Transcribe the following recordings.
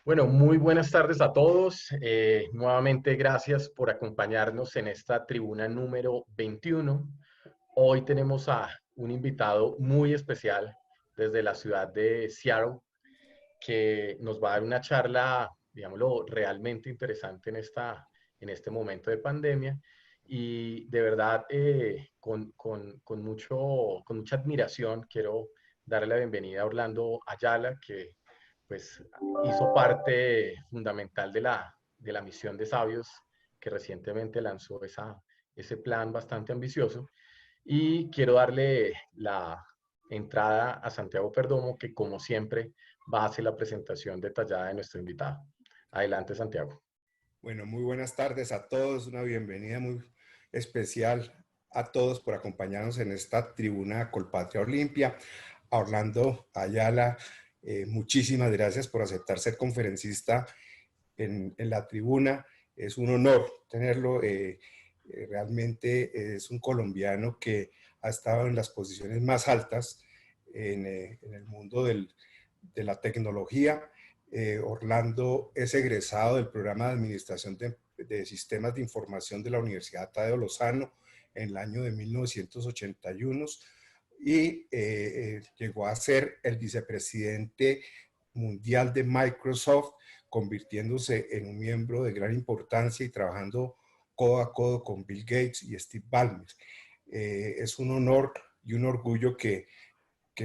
Bueno, muy buenas tardes a todos. Nuevamente, gracias por acompañarnos en esta tribuna número 21. Hoy tenemos a un invitado muy especial desde la ciudad de Seattle, que nos va a dar una charla, digámoslo, realmente interesante en este momento de pandemia. Y de verdad, con mucha admiración, quiero darle la bienvenida a Orlando Ayala, que pues hizo parte fundamental de la misión de Sabios, que recientemente lanzó ese plan bastante ambicioso. Y quiero darle la entrada a Santiago Perdomo, que como siempre va a hacer la presentación detallada de nuestro invitado. Adelante, Santiago. Bueno, muy buenas tardes a todos. Una bienvenida muy especial a todos por acompañarnos en esta tribuna Colpatria Olimpia. A Orlando Ayala, muchísimas gracias por aceptar ser conferencista en la tribuna. Es un honor tenerlo. Realmente es un colombiano que ha estado en las posiciones más altas en el mundo de la tecnología. Orlando es egresado del programa de Administración de Sistemas de Información de la Universidad Tadeo Lozano en el año de 1981 y llegó a ser el vicepresidente mundial de Microsoft, convirtiéndose en un miembro de gran importancia y trabajando codo a codo con Bill Gates y Steve Ballmer. Es un honor y un orgullo que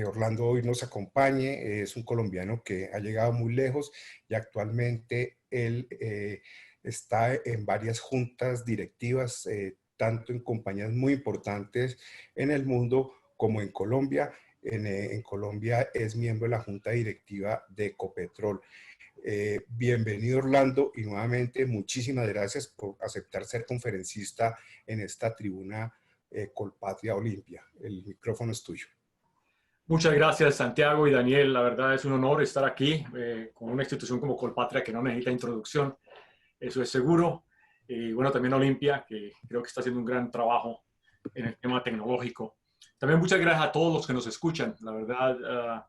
Orlando hoy nos acompañe. Es un colombiano que ha llegado muy lejos y actualmente él está en varias juntas directivas, tanto en compañías muy importantes en el mundo como en Colombia. En Colombia es miembro de la junta directiva de Ecopetrol. Bienvenido, Orlando, y nuevamente muchísimas gracias por aceptar ser conferencista en esta tribuna Colpatria Olimpia. El micrófono es tuyo. Muchas gracias, Santiago y Daniel. La verdad es un honor estar aquí con una institución como Colpatria que no necesita introducción, eso es seguro. Y bueno, también Olimpia, que creo que está haciendo un gran trabajo en el tema tecnológico. También muchas gracias a todos los que nos escuchan. La verdad,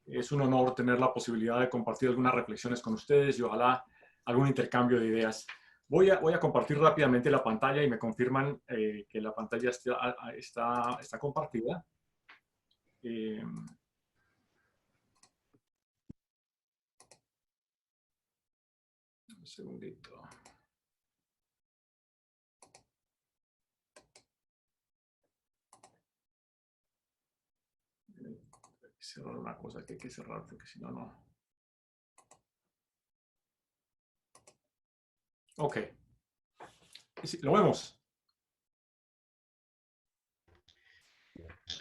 es un honor tener la posibilidad de compartir algunas reflexiones con ustedes y ojalá algún intercambio de ideas. Voy a compartir rápidamente la pantalla y me confirman que la pantalla está compartida. Un segundito. Hay que cerrar una cosa que hay que cerrar porque si no, no. Ok. ¿Lo vemos?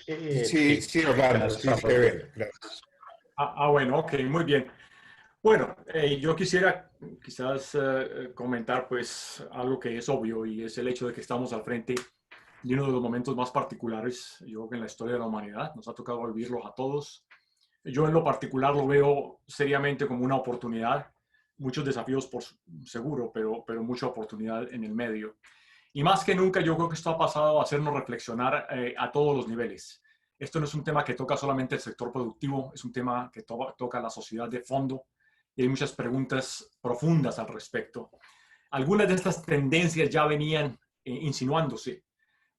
Sí, Orlando, sí se ve. Gracias. Bueno, ok, muy bien. Bueno, yo quisiera quizás comentar pues algo que es obvio y es el hecho de que estamos al frente de uno de los momentos más particulares, yo creo que en la historia de la humanidad. Nos ha tocado vivirlos a todos. Yo en lo particular lo veo seriamente como una oportunidad, muchos desafíos por seguro, pero mucha oportunidad en el medio. Y más que nunca yo creo que esto ha pasado a hacernos reflexionar a todos los niveles. Esto no es un tema que toca solamente el sector productivo, es un tema que toca a la sociedad de fondo y hay muchas preguntas profundas al respecto. Algunas de estas tendencias ya venían insinuándose,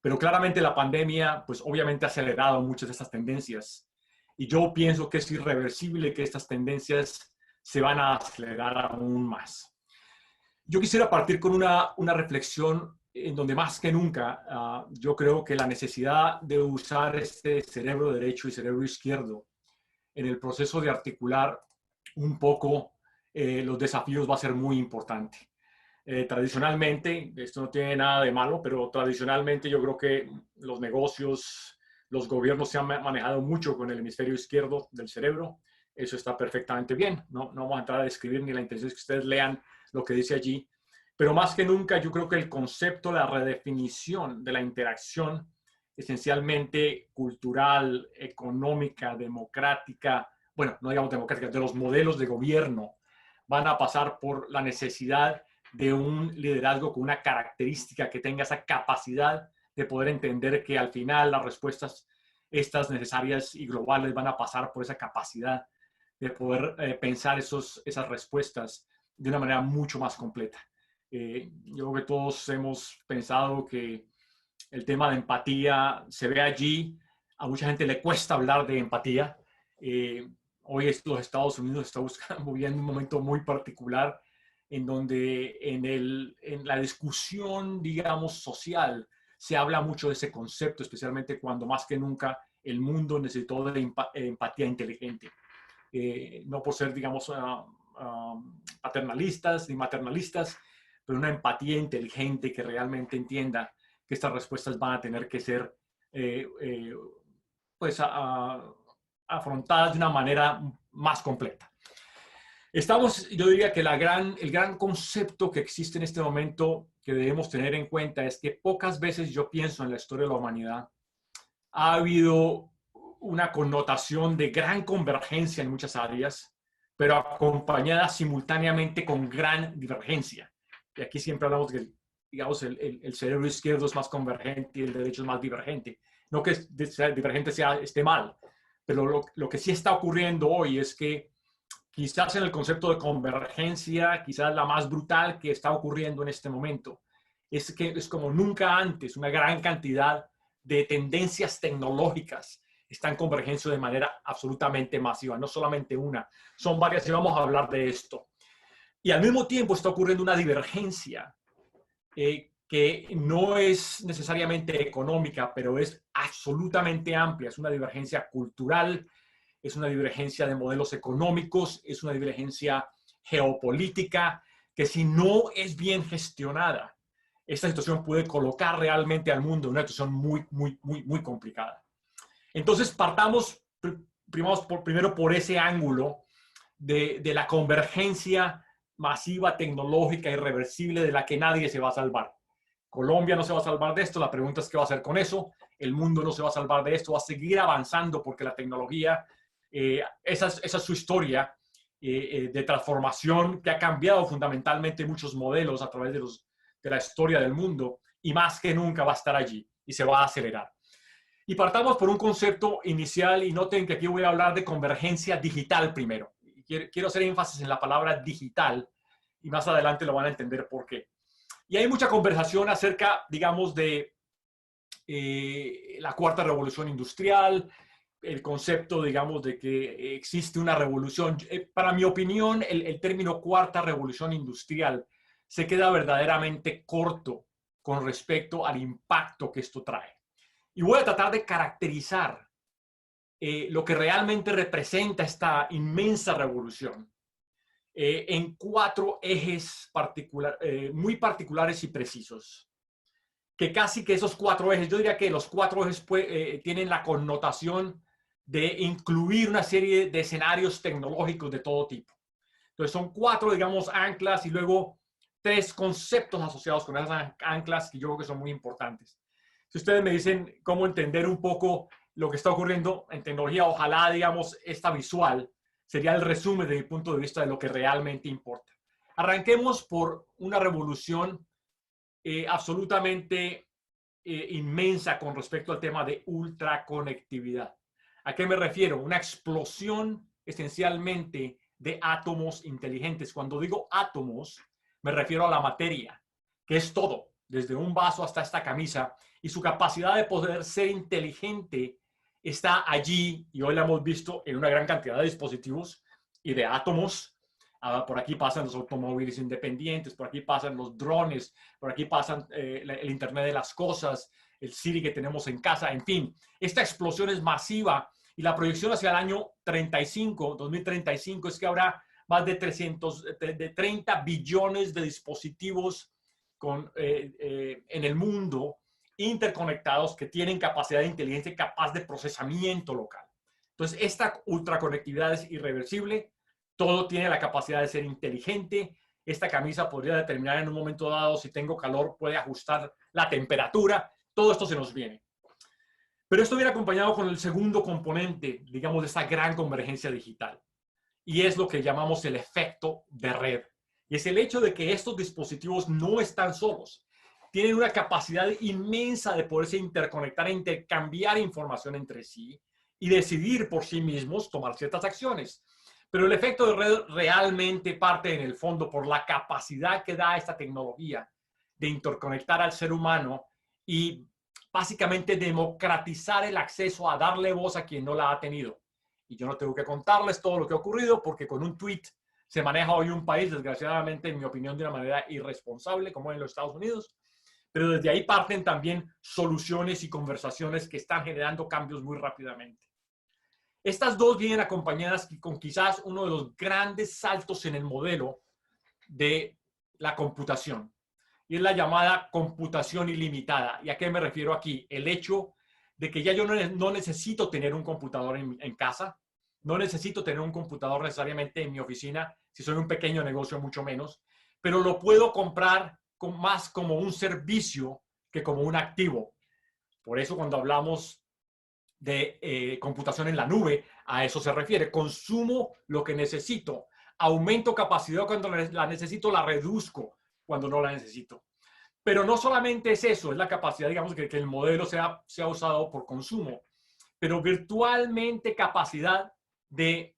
pero claramente la pandemia pues obviamente ha acelerado muchas de estas tendencias y yo pienso que es irreversible que estas tendencias se van a acelerar aún más. Yo quisiera partir con una reflexión en donde más que nunca yo creo que la necesidad de usar este cerebro derecho y cerebro izquierdo en el proceso de articular un poco los desafíos va a ser muy importante. Tradicionalmente, esto no tiene nada de malo, pero tradicionalmente yo creo que los negocios, los gobiernos se han manejado mucho con el hemisferio izquierdo del cerebro. Eso está perfectamente bien. No vamos a entrar a describir ni la intención es que ustedes lean lo que dice allí. Pero más que nunca, yo creo que el concepto, la redefinición de la interacción esencialmente cultural, económica, democrática, bueno, no digamos democrática, de los modelos de gobierno, van a pasar por la necesidad de un liderazgo con una característica que tenga esa capacidad de poder entender que al final las respuestas estas necesarias y globales van a pasar por esa capacidad de poder pensar esas respuestas de una manera mucho más completa. Yo creo que todos hemos pensado que el tema de empatía se ve allí. A mucha gente le cuesta hablar de empatía. Hoy los Estados Unidos están viviendo un momento muy particular en donde en la discusión, digamos, social, se habla mucho de ese concepto, especialmente cuando más que nunca el mundo necesitó de empatía inteligente. No por ser, digamos, paternalistas ni maternalistas, pero una empatía inteligente que realmente entienda que estas respuestas van a tener que ser pues, afrontadas de una manera más completa. Yo diría que el gran concepto que existe en este momento que debemos tener en cuenta es que pocas veces yo pienso en la historia de la humanidad ha habido una connotación de gran convergencia en muchas áreas, pero acompañada simultáneamente con gran divergencia. Y aquí siempre hablamos que, digamos, el cerebro izquierdo es más convergente y el derecho es más divergente. No que ser divergente esté mal, pero lo que sí está ocurriendo hoy es que quizás en el concepto de convergencia, quizás la más brutal que está ocurriendo en este momento, es que es como nunca antes una gran cantidad de tendencias tecnológicas están convergiendo de manera absolutamente masiva, no solamente una, son varias y vamos a hablar de esto. Y al mismo tiempo está ocurriendo una divergencia que no es necesariamente económica, pero es absolutamente amplia, es una divergencia cultural, es una divergencia de modelos económicos, es una divergencia geopolítica, que si no es bien gestionada, esta situación puede colocar realmente al mundo en una situación muy complicada. Entonces, partamos primero por ese ángulo de la convergencia masiva, tecnológica, irreversible, de la que nadie se va a salvar. Colombia no se va a salvar de esto, la pregunta es qué va a hacer con eso. El mundo no se va a salvar de esto, va a seguir avanzando porque la tecnología, esa es su historia de transformación que ha cambiado fundamentalmente muchos modelos a través de la historia del mundo y más que nunca va a estar allí y se va a acelerar. Y partamos por un concepto inicial y noten que aquí voy a hablar de convergencia digital primero. Quiero hacer énfasis en la palabra digital y más adelante lo van a entender por qué. Y hay mucha conversación acerca, digamos, de la cuarta revolución industrial, el concepto, digamos, de que existe una revolución. Para mi opinión, el término cuarta revolución industrial se queda verdaderamente corto con respecto al impacto que esto trae. Y voy a tratar de caracterizar lo que realmente representa esta inmensa revolución en 4 ejes muy particulares y precisos. Que casi que esos 4 ejes, yo diría que los 4 ejes tienen la connotación de incluir una serie de escenarios tecnológicos de todo tipo. Entonces son 4, digamos, anclas y luego 3 conceptos asociados con esas anclas que yo creo que son muy importantes. Si ustedes me dicen cómo entender un poco lo que está ocurriendo en tecnología, ojalá, digamos, esta visual sería el resumen de mi punto de vista de lo que realmente importa. Arranquemos por una revolución absolutamente inmensa con respecto al tema de ultraconectividad. ¿A qué me refiero? Una explosión esencialmente de átomos inteligentes. Cuando digo átomos, me refiero a la materia, que es todo, desde un vaso hasta esta camisa, y su capacidad de poder ser inteligente está allí, y hoy la hemos visto en una gran cantidad de dispositivos y de átomos. Por aquí pasan los automóviles independientes, por aquí pasan los drones, por aquí pasan el Internet de las cosas, el Siri que tenemos en casa, en fin. Esta explosión es masiva y la proyección hacia el año 2035, es que habrá más de 30 billones de dispositivos en el mundo interconectados que tienen capacidad de inteligencia y capaz de procesamiento local. Entonces, esta ultraconectividad es irreversible. Todo tiene la capacidad de ser inteligente. Esta camisa podría determinar en un momento dado si tengo calor, puede ajustar la temperatura. Todo esto se nos viene. Pero esto viene acompañado con el segundo componente, digamos, de esta gran convergencia digital. Y es lo que llamamos el efecto de red. Y es el hecho de que estos dispositivos no están solos. Tienen una capacidad inmensa de poderse interconectar e intercambiar información entre sí y decidir por sí mismos tomar ciertas acciones. Pero el efecto de red realmente parte en el fondo por la capacidad que da esta tecnología de interconectar al ser humano y básicamente democratizar el acceso a darle voz a quien no la ha tenido. Y yo no tengo que contarles todo lo que ha ocurrido porque con un tweet se maneja hoy un país, desgraciadamente, en mi opinión, de una manera irresponsable, como en los Estados Unidos. Pero desde ahí parten también soluciones y conversaciones que están generando cambios muy rápidamente. Estas dos vienen acompañadas con quizás uno de los grandes saltos en el modelo de la computación. Y es la llamada computación ilimitada. ¿Y a qué me refiero aquí? El hecho de que ya yo no necesito tener un computador en casa, no necesito tener un computador necesariamente en mi oficina, si soy un pequeño negocio mucho menos, pero lo puedo comprar más como un servicio que como un activo. Por eso cuando hablamos de computación en la nube, a eso se refiere. Consumo lo que necesito, aumento capacidad cuando la necesito, la reduzco cuando no la necesito. Pero no solamente es eso, es la capacidad, digamos, que el modelo sea usado por consumo, pero virtualmente capacidad de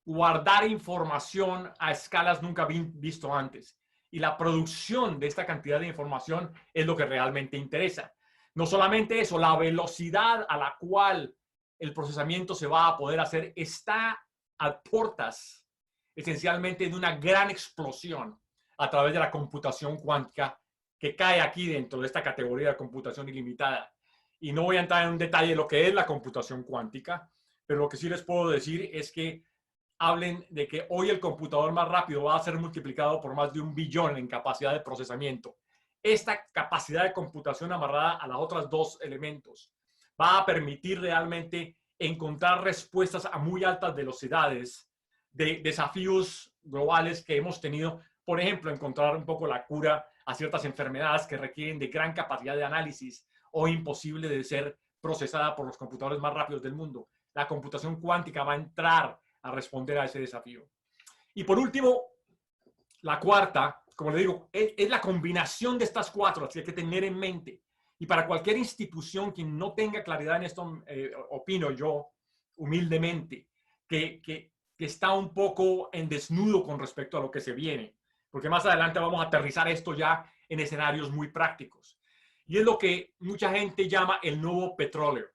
guardar información a escalas nunca visto antes. Y la producción de esta cantidad de información es lo que realmente interesa. No solamente eso, la velocidad a la cual el procesamiento se va a poder hacer está a puertas esencialmente de una gran explosión a través de la computación cuántica que cae aquí dentro de esta categoría de computación ilimitada. Y no voy a entrar en un detalle de lo que es la computación cuántica, pero lo que sí les puedo decir es que hablen de que hoy el computador más rápido va a ser multiplicado por más de 1 billón en capacidad de procesamiento. Esta capacidad de computación amarrada a los otros dos elementos va a permitir realmente encontrar respuestas a muy altas velocidades de desafíos globales que hemos tenido. Por ejemplo, encontrar un poco la cura a ciertas enfermedades que requieren de gran capacidad de análisis o imposible de ser procesada por los computadores más rápidos del mundo. La computación cuántica va a entrar a responder a ese desafío. Y por último, la cuarta, como le digo, es la combinación de estas cuatro, así que hay que tener en mente. Y para cualquier institución que no tenga claridad en esto, opino yo humildemente que está un poco en desnudo con respecto a lo que se viene, porque más adelante vamos a aterrizar esto ya en escenarios muy prácticos. Y es lo que mucha gente llama el nuevo petróleo.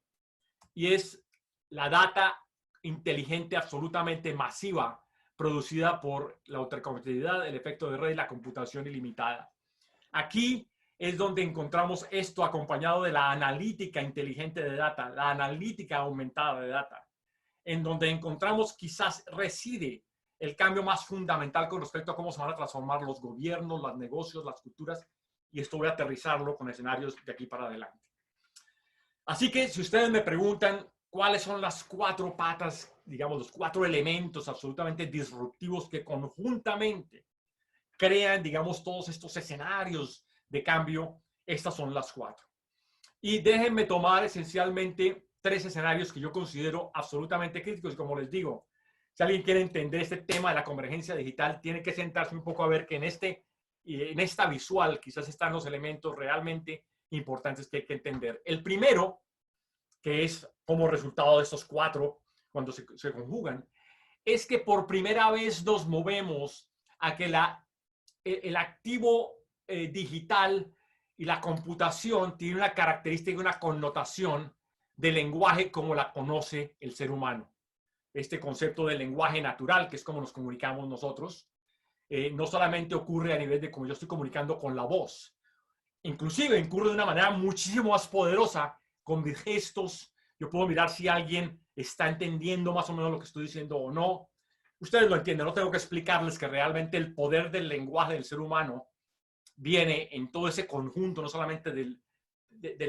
Y es la data inteligente absolutamente masiva producida por la ultraconectividad, el efecto de red y la computación ilimitada. Aquí es donde encontramos esto acompañado de la analítica inteligente de data, la analítica aumentada de data, en donde encontramos quizás reside el cambio más fundamental con respecto a cómo se van a transformar los gobiernos, los negocios, las culturas, y esto voy a aterrizarlo con escenarios de aquí para adelante. Así que si ustedes me preguntan cuáles son las cuatro patas, digamos, los cuatro elementos absolutamente disruptivos que conjuntamente crean, digamos, todos estos escenarios de cambio, estas son las cuatro. Y déjenme tomar esencialmente 3 escenarios que yo considero absolutamente críticos. Y como les digo, si alguien quiere entender este tema de la convergencia digital, tiene que sentarse un poco a ver que en esta visual quizás están los elementos realmente importantes que hay que entender. El primero, que es como resultado de estos 4 cuando se conjugan, es que por primera vez nos movemos a que el activo digital y la computación tiene una característica y una connotación de lenguaje como la conoce el ser humano. Este concepto de lenguaje natural, que es como nos comunicamos nosotros, no solamente ocurre a nivel de cómo yo estoy comunicando con la voz, inclusive ocurre de una manera muchísimo más poderosa con mis gestos. Yo puedo mirar si alguien está entendiendo más o menos lo que estoy diciendo o no. Ustedes lo entienden, no tengo que explicarles que realmente el poder del lenguaje del ser humano viene en todo ese conjunto, no solamente de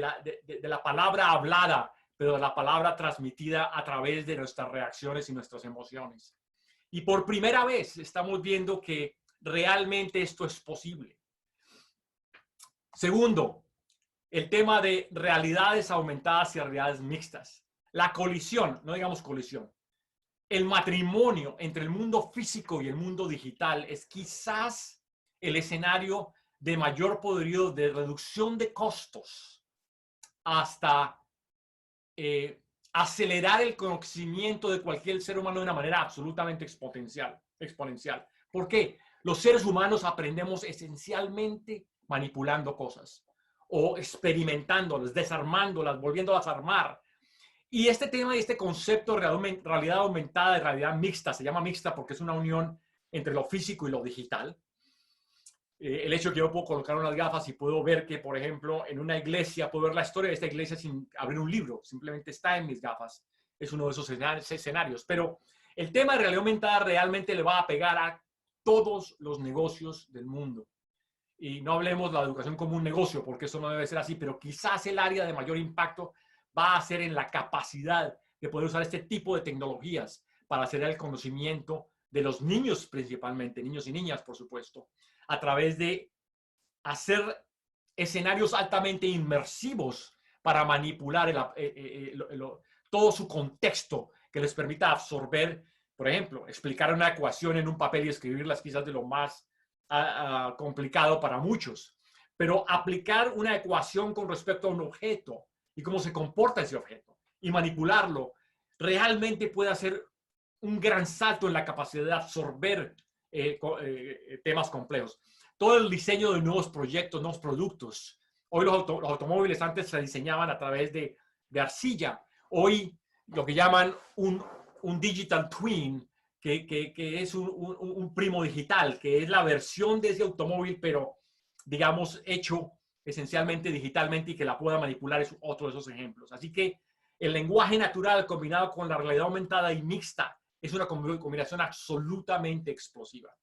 la palabra hablada, pero de la palabra transmitida a través de nuestras reacciones y nuestras emociones. Y por primera vez estamos viendo que realmente esto es posible. Segundo, el tema de realidades aumentadas y realidades mixtas. La colisión, no digamos colisión. El matrimonio entre el mundo físico y el mundo digital es quizás el escenario de mayor poderío de reducción de costos hasta acelerar el conocimiento de cualquier ser humano de una manera absolutamente exponencial. ¿Por qué? Los seres humanos aprendemos esencialmente manipulando cosas o experimentándolas, desarmándolas, volviéndolas a armar. Y este tema y este concepto de realidad aumentada, de realidad mixta, se llama mixta porque es una unión entre lo físico y lo digital. El hecho de que yo puedo colocar unas gafas y puedo ver que, por ejemplo, en una iglesia, puedo ver la historia de esta iglesia sin abrir un libro, simplemente está en mis gafas. Es uno de esos escenarios. Pero el tema de realidad aumentada realmente le va a pegar a todos los negocios del mundo. Y no hablemos de la educación como un negocio, porque eso no debe ser así, pero quizás el área de mayor impacto va a ser en la capacidad de poder usar este tipo de tecnologías para hacer el conocimiento de los niños principalmente, niños y niñas, por supuesto, a través de hacer escenarios altamente inmersivos para manipular todo su contexto que les permita absorber, por ejemplo, explicar una ecuación en un papel y escribirlas quizás de lo más complicado para muchos, pero aplicar una ecuación con respecto a un objeto y cómo se comporta ese objeto y manipularlo realmente puede hacer un gran salto en la capacidad de absorber temas complejos. Todo el diseño de nuevos proyectos, nuevos productos. Hoy los automóviles antes se diseñaban a través de arcilla. Hoy lo que llaman un digital twin, que es un primo digital, que es la versión de ese automóvil, pero digamos hecho esencialmente digitalmente y que la pueda manipular es otro de esos ejemplos. Así que el lenguaje natural combinado con la realidad aumentada y mixta es una combinación absolutamente explosiva.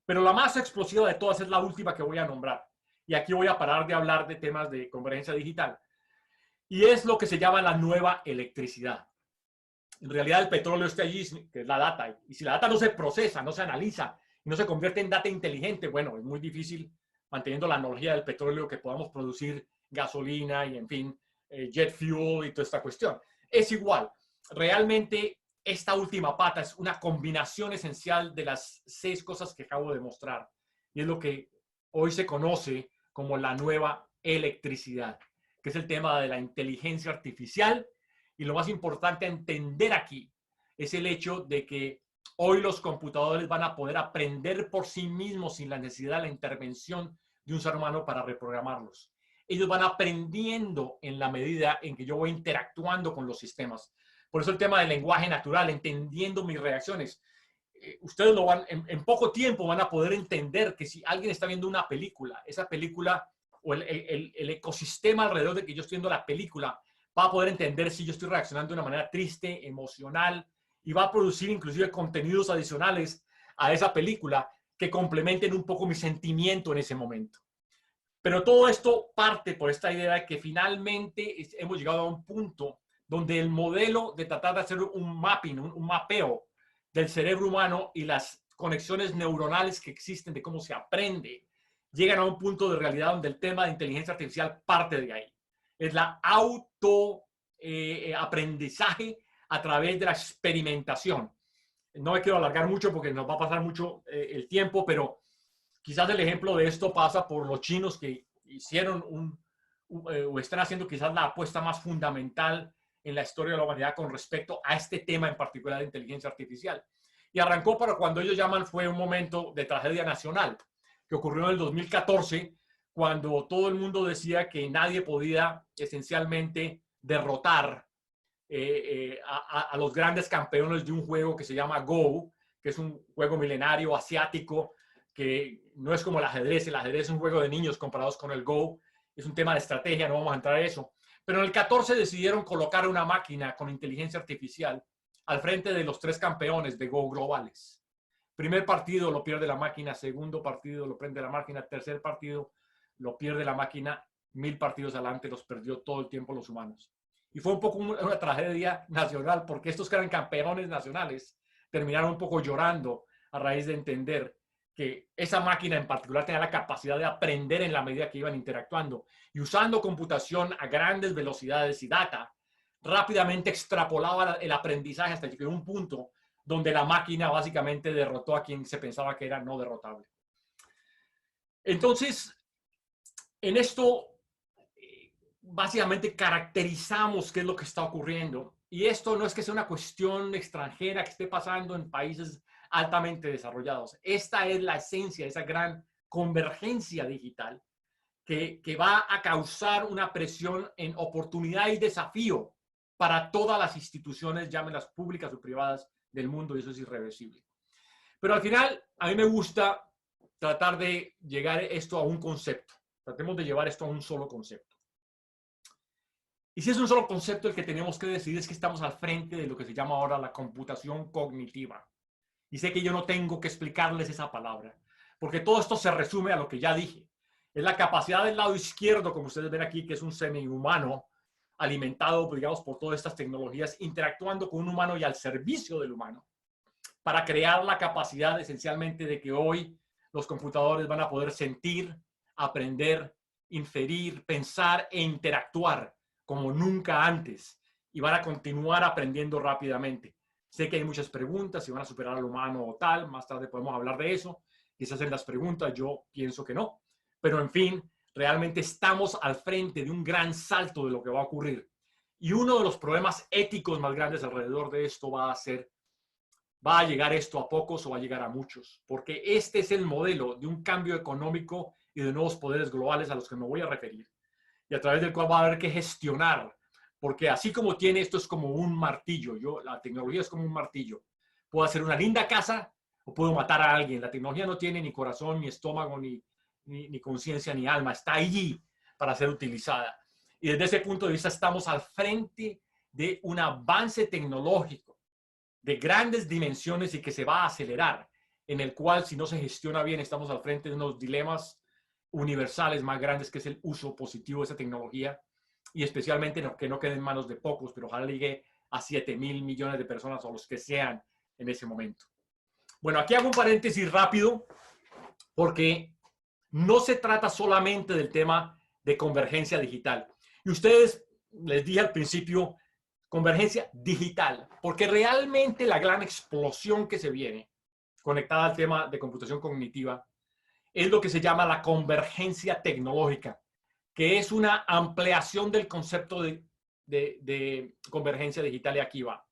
Pero la más explosiva de todas es la última que voy a nombrar. Y aquí voy a parar de hablar de temas de convergencia digital. Y es lo que se llama la nueva electricidad. En realidad el petróleo está allí, que es la data. Y si la data no se procesa, no se analiza y no se convierte en data inteligente, bueno, es muy difícil, manteniendo la analogía del petróleo, que podamos producir gasolina y, en fin, jet fuel y toda esta cuestión. Es igual. Realmente esta última pata es una combinación esencial de las 6 cosas que acabo de mostrar. Y es lo que hoy se conoce como la nueva electricidad, que es el tema de la inteligencia artificial. Y lo más importante a entender aquí es el hecho de que hoy los computadores van a poder aprender por sí mismos sin la necesidad de la intervención de un ser humano para reprogramarlos. Ellos van aprendiendo en la medida en que yo voy interactuando con los sistemas. Por eso el tema del lenguaje natural, entendiendo mis reacciones. Ustedes lo van, en poco tiempo van a poder entender que si alguien está viendo una película, esa película o el ecosistema alrededor de que yo estoy viendo la película va a poder entender si yo estoy reaccionando de una manera triste, emocional, y va a producir inclusive contenidos adicionales a esa película que complementen un poco mi sentimiento en ese momento. Pero todo esto parte por esta idea de que finalmente hemos llegado a un punto donde el modelo de tratar de hacer un mapping, un mapeo del cerebro humano y las conexiones neuronales que existen de cómo se aprende, llegan a un punto de realidad donde el tema de inteligencia artificial parte de ahí. Es la aprendizaje a través de la experimentación. No me quiero alargar mucho porque nos va a pasar mucho el tiempo, pero quizás el ejemplo de esto pasa por los chinos que hicieron o están haciendo quizás la apuesta más fundamental en la historia de la humanidad con respecto a este tema en particular de inteligencia artificial. Y arrancó para cuando ellos llaman fue un momento de tragedia nacional que ocurrió en el 2014, cuando todo el mundo decía que nadie podía esencialmente derrotar a los grandes campeones de un juego que se llama Go, que es un juego milenario asiático, que no es como el ajedrez es un juego de niños comparados con el Go, es un tema de estrategia, no vamos a entrar a eso. Pero en el 14 decidieron colocar una máquina con inteligencia artificial al frente de los 3 campeones de Go globales. Primer partido lo pierde la máquina, segundo partido lo prende la máquina, tercer partido lo pierde la máquina, 1000 partidos adelante los perdió todo el tiempo los humanos. Y fue un poco una tragedia nacional, porque estos que eran campeones nacionales terminaron un poco llorando a raíz de entender que esa máquina en particular tenía la capacidad de aprender en la medida que iban interactuando. Y usando computación a grandes velocidades y data, rápidamente extrapolaba el aprendizaje hasta que llegó a un punto donde la máquina básicamente derrotó a quien se pensaba que era no derrotable. Entonces, en esto básicamente caracterizamos qué es lo que está ocurriendo. Y esto no es que sea una cuestión extranjera que esté pasando en países altamente desarrollados. Esta es la esencia de esa gran convergencia digital que va a causar una presión en oportunidad y desafío para todas las instituciones, llámenlas públicas o privadas del mundo, y eso es irreversible. Pero al final, a mí me gusta tratar de llegar esto a un concepto. Tratemos de llevar esto a un solo concepto. Y si es un solo concepto, el que tenemos que decidir es que estamos al frente de lo que se llama ahora la computación cognitiva. Y sé que yo no tengo que explicarles esa palabra, porque todo esto se resume a lo que ya dije. Es la capacidad del lado izquierdo, como ustedes ven aquí, que es un semi-humano, alimentado, digamos, por todas estas tecnologías, interactuando con un humano y al servicio del humano, para crear la capacidad esencialmente de que hoy los computadores van a poder sentir, aprender, inferir, pensar e interactuar como nunca antes, y van a continuar aprendiendo rápidamente. Sé que hay muchas preguntas, si van a superar al humano o tal, más tarde podemos hablar de eso, quizás en las preguntas, yo pienso que no, pero en fin, realmente estamos al frente de un gran salto de lo que va a ocurrir. Y uno de los problemas éticos más grandes alrededor de esto va a llegar esto a pocos o va a llegar a muchos, porque este es el modelo de un cambio económico y de nuevos poderes globales a los que me voy a referir, y a través del cual va a haber que gestionar, porque así como tiene esto es como un martillo, la tecnología es como un martillo, puedo hacer una linda casa o puedo matar a alguien. La tecnología no tiene ni corazón, ni estómago, ni conciencia, ni alma, está allí para ser utilizada. Y desde ese punto de vista estamos al frente de un avance tecnológico de grandes dimensiones y que se va a acelerar, en el cual si no se gestiona bien estamos al frente de unos dilemas universales más grandes, que es el uso positivo de esa tecnología, y especialmente que no quede en manos de pocos, pero ojalá llegue a 7.000 millones de personas o los que sean en ese momento. Bueno, aquí hago un paréntesis rápido porque no se trata solamente del tema de convergencia digital. Y ustedes, les dije al principio, convergencia digital, porque realmente la gran explosión que se viene conectada al tema de computación cognitiva es lo que se llama la convergencia tecnológica, que es una ampliación del concepto de convergencia digital, y aquí va.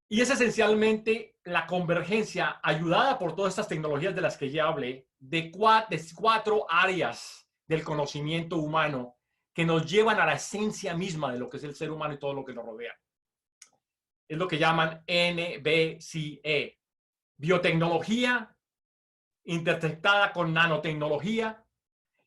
Y es esencialmente la convergencia ayudada por todas estas tecnologías de las que ya hablé, de cuatro áreas del conocimiento humano que nos llevan a la esencia misma de lo que es el ser humano y todo lo que lo rodea. Es lo que llaman NBCE. Biotecnología, intersectada con nanotecnología,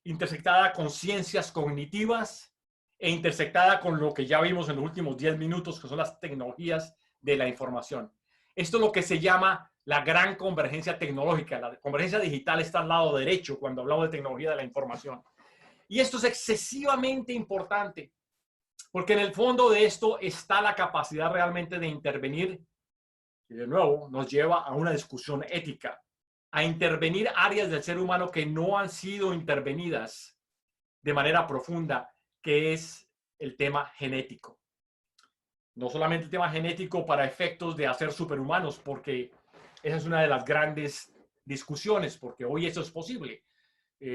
intersectada con ciencias cognitivas e intersectada con lo que ya vimos en los últimos 10 minutos, que son las tecnologías de la información. Esto es lo que se llama la gran convergencia tecnológica. La convergencia digital está al lado derecho cuando hablamos de tecnología de la información. Y esto es excesivamente importante, porque en el fondo de esto está la capacidad realmente de intervenir, y de nuevo nos lleva a una discusión ética, a intervenir áreas del ser humano que no han sido intervenidas de manera profunda, que es el tema genético. No solamente el tema genético para efectos de hacer superhumanos, porque esa es una de las grandes discusiones, porque hoy eso es posible.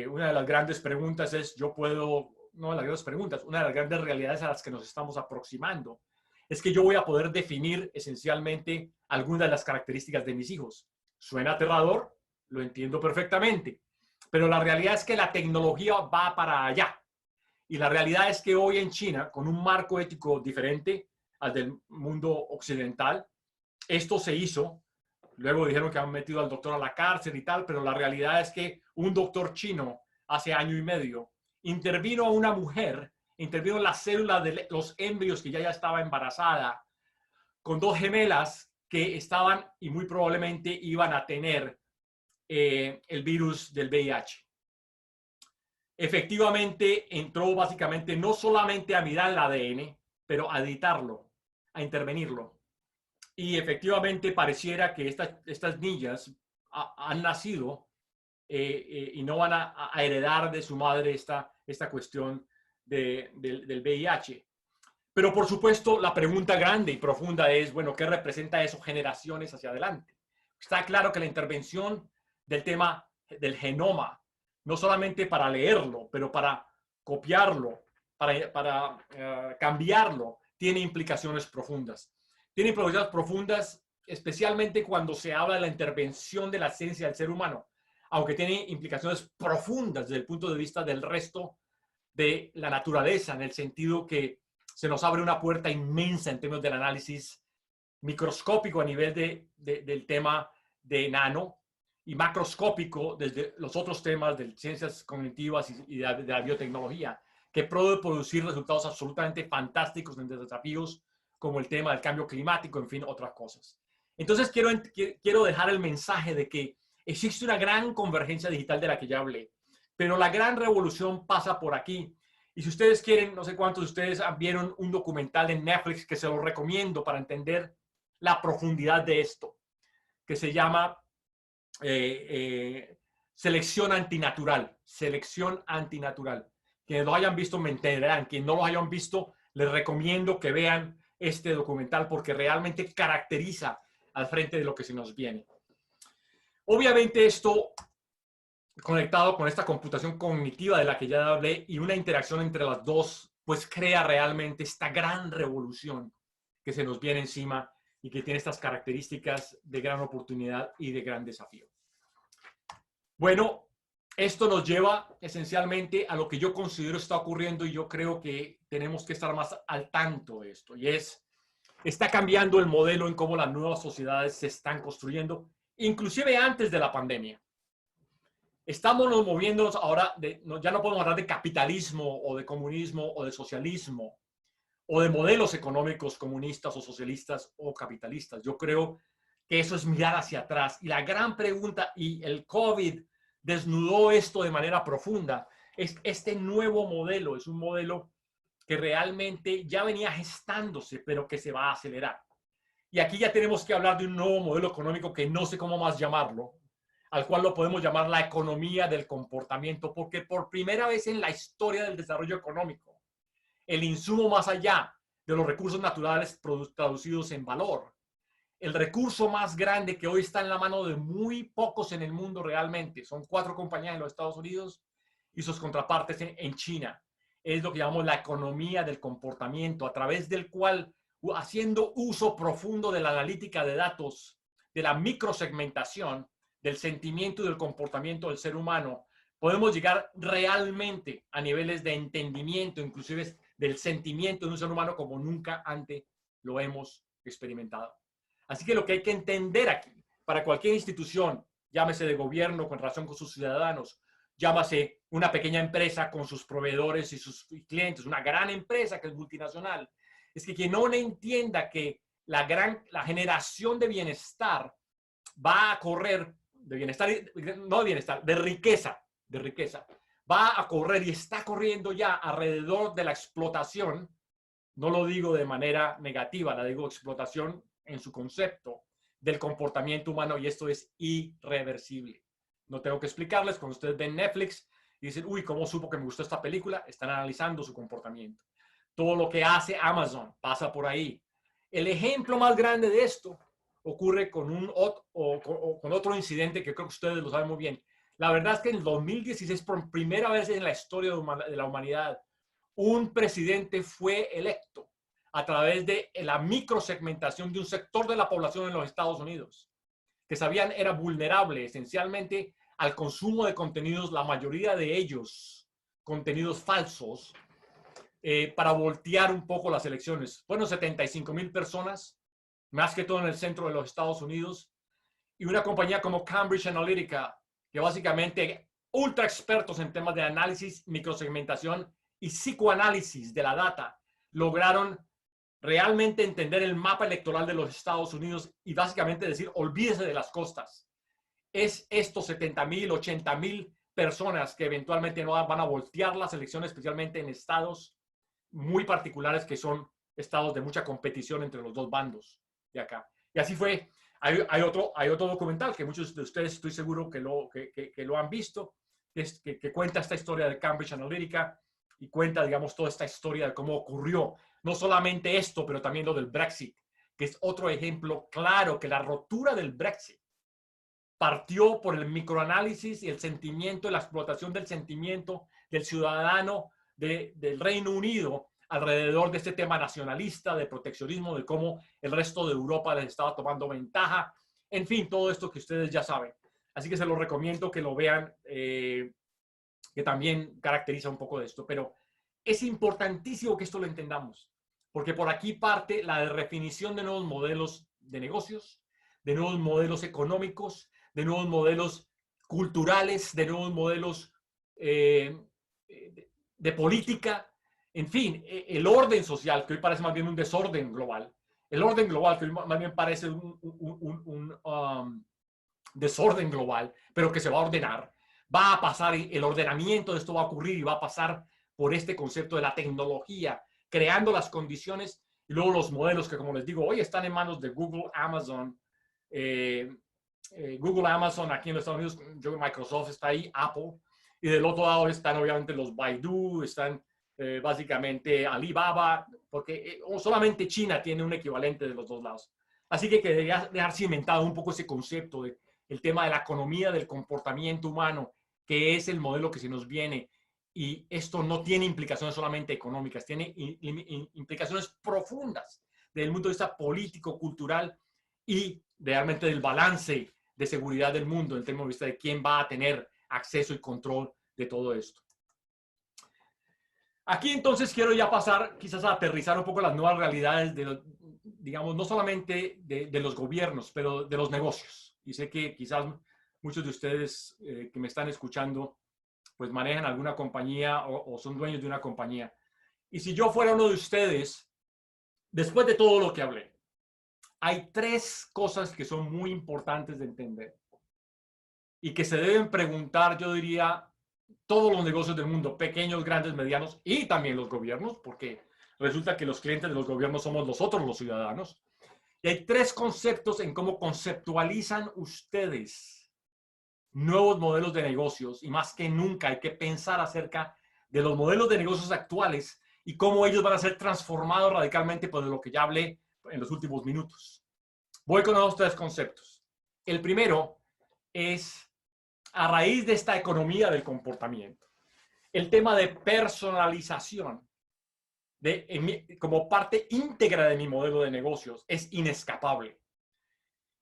Una de las grandes preguntas es, una de las grandes realidades a las que nos estamos aproximando, es que yo voy a poder definir esencialmente algunas de las características de mis hijos. Suena aterrador, lo entiendo perfectamente, pero la realidad es que la tecnología va para allá. Y la realidad es que hoy en China, con un marco ético diferente al del mundo occidental, esto se hizo. Luego dijeron que han metido al doctor a la cárcel y tal, pero la realidad es que un doctor chino hace año y medio intervino a una mujer, intervino en las células de los embrios que ya estaba embarazada, con dos gemelas que estaban y muy probablemente iban a tener el virus del VIH. Efectivamente entró básicamente no solamente a mirar el ADN, pero a editarlo, a intervenirlo. Y efectivamente pareciera que estas niñas han nacido y no van a heredar de su madre esta cuestión del VIH. Pero por supuesto la pregunta grande y profunda es, bueno, ¿qué representa eso generaciones hacia adelante? Está claro que la intervención del tema del genoma, no solamente para leerlo, pero para copiarlo, cambiarlo tiene implicaciones profundas. Tiene implicaciones profundas especialmente cuando se habla de la intervención de la ciencia del ser humano, aunque tiene implicaciones profundas desde el punto de vista del resto de la naturaleza, en el sentido que se nos abre una puerta inmensa en términos del análisis microscópico a nivel del tema de nano y macroscópico desde los otros temas de ciencias cognitivas y de la biotecnología, que puede producir resultados absolutamente fantásticos en desafíos como el tema del cambio climático, en fin, otras cosas. Entonces quiero dejar el mensaje de que existe una gran convergencia digital de la que ya hablé, pero la gran revolución pasa por aquí. Y si ustedes quieren, no sé cuántos de ustedes vieron un documental en Netflix que se lo recomiendo para entender la profundidad de esto, que se llama Selección Antinatural. Selección Antinatural. Quienes lo hayan visto me entenderán. Quienes no lo hayan visto, les recomiendo que vean este documental porque realmente caracteriza al frente de lo que se nos viene. Obviamente esto conectado con esta computación cognitiva de la que ya hablé y una interacción entre las dos, pues crea realmente esta gran revolución que se nos viene encima y que tiene estas características de gran oportunidad y de gran desafío. Bueno, esto nos lleva esencialmente a lo que yo considero está ocurriendo y yo creo que tenemos que estar más al tanto de esto, y está cambiando el modelo en cómo las nuevas sociedades se están construyendo, inclusive antes de la pandemia. Estamos moviéndonos ahora, ya no podemos hablar de capitalismo o de comunismo o de socialismo o de modelos económicos comunistas o socialistas o capitalistas. Yo creo que eso es mirar hacia atrás. Y la gran pregunta, y el COVID desnudó esto de manera profunda, es este nuevo modelo. Es un modelo que realmente ya venía gestándose, pero que se va a acelerar. Y aquí ya tenemos que hablar de un nuevo modelo económico que no sé cómo más llamarlo, al cual lo podemos llamar la economía del comportamiento, porque por primera vez en la historia del desarrollo económico, el insumo más allá de los recursos naturales traducidos en valor, el recurso más grande que hoy está en la mano de muy pocos en el mundo realmente, son 4 compañías en los Estados Unidos y sus contrapartes en China, es lo que llamamos la economía del comportamiento, a través del cual, haciendo uso profundo de la analítica de datos, de la microsegmentación, del sentimiento y del comportamiento del ser humano, podemos llegar realmente a niveles de entendimiento, inclusive del sentimiento de un ser humano como nunca antes lo hemos experimentado. Así que lo que hay que entender aquí, para cualquier institución, llámese de gobierno con relación con sus ciudadanos, llámase una pequeña empresa con sus proveedores y sus clientes, una gran empresa que es multinacional, es que quien no entienda que la generación de bienestar va a correr de bienestar, no de bienestar, de riqueza, va a correr y está corriendo ya alrededor de la explotación. No lo digo de manera negativa, la digo explotación en su concepto del comportamiento humano, y esto es irreversible. No tengo que explicarles, cuando ustedes ven Netflix y dicen, uy, ¿cómo supo que me gustó esta película? Están analizando su comportamiento. Todo lo que hace Amazon pasa por ahí. El ejemplo más grande de esto ocurre con otro incidente que creo que ustedes lo saben muy bien. La verdad es que en el 2016, por primera vez en la historia de la humanidad, un presidente fue electo a través de la microsegmentación de un sector de la población en los Estados Unidos, que sabían era vulnerable esencialmente al consumo de contenidos, la mayoría de ellos contenidos falsos, para voltear un poco las elecciones. Fueron 75,000 personas, más que todo en el centro de los Estados Unidos, y una compañía como Cambridge Analytica, que básicamente ultra expertos en temas de análisis, microsegmentación y psicoanálisis de la data, lograron realmente entender el mapa electoral de los Estados Unidos y básicamente decir, olvídese de las costas. Es estos 70,000, 80,000 personas que eventualmente no van a voltear las elecciones, especialmente en estados muy particulares que son estados de mucha competición entre los dos bandos de acá. Y así fue. Hay otro documental que muchos de ustedes estoy seguro que lo han visto, que cuenta esta historia de Cambridge Analytica y cuenta, digamos, toda esta historia de cómo ocurrió. No solamente esto, pero también lo del Brexit, que es otro ejemplo claro que la rotura del Brexit partió por el microanálisis y el sentimiento, la explotación del sentimiento del ciudadano del Reino Unido alrededor de este tema nacionalista, de proteccionismo, de cómo el resto de Europa les estaba tomando ventaja. En fin, todo esto que ustedes ya saben. Así que se los recomiendo que lo vean, que también caracteriza un poco de esto. Pero es importantísimo que esto lo entendamos, porque por aquí parte la definición de nuevos modelos de negocios, de nuevos modelos económicos, de nuevos modelos culturales, de nuevos modelos de política. En fin, el orden social, que hoy parece más bien un desorden global, el orden global, que hoy más bien parece un desorden global, pero que se va a ordenar, va a pasar, el ordenamiento de esto va a ocurrir y va a pasar por este concepto de la tecnología, creando las condiciones y luego los modelos que, como les digo, hoy están en manos de Google, Amazon, Google, Amazon aquí en los Estados Unidos, Microsoft está ahí, Apple, y del otro lado están obviamente los Baidu, están básicamente Alibaba, porque solamente China tiene un equivalente de los dos lados. Así que quería dejar cimentado un poco ese concepto de el tema de la economía del comportamiento humano, que es el modelo que se nos viene. Y esto no tiene implicaciones solamente económicas, tiene implicaciones profundas desde el punto de vista político, cultural y realmente del balance de seguridad del mundo, en el tema de vista de quién va a tener acceso y control de todo esto. Aquí entonces quiero ya pasar quizás a aterrizar un poco las nuevas realidades de, digamos, no solamente de los gobiernos, pero de los negocios. Y sé que quizás muchos de ustedes que me están escuchando pues manejan alguna compañía o son dueños de una compañía. Y si yo fuera uno de ustedes, después de todo lo que hablé, hay tres cosas que son muy importantes de entender y que se deben preguntar, yo diría, todos los negocios del mundo, pequeños, grandes, medianos y también los gobiernos, porque resulta que los clientes de los gobiernos somos nosotros los ciudadanos. Y hay tres conceptos en cómo conceptualizan ustedes nuevos modelos de negocios y más que nunca hay que pensar acerca de los modelos de negocios actuales y cómo ellos van a ser transformados radicalmente por lo que ya hablé en los últimos minutos. Voy con los tres conceptos. El primero es, a raíz de esta economía del comportamiento, el tema de personalización como parte íntegra de mi modelo de negocios es inescapable.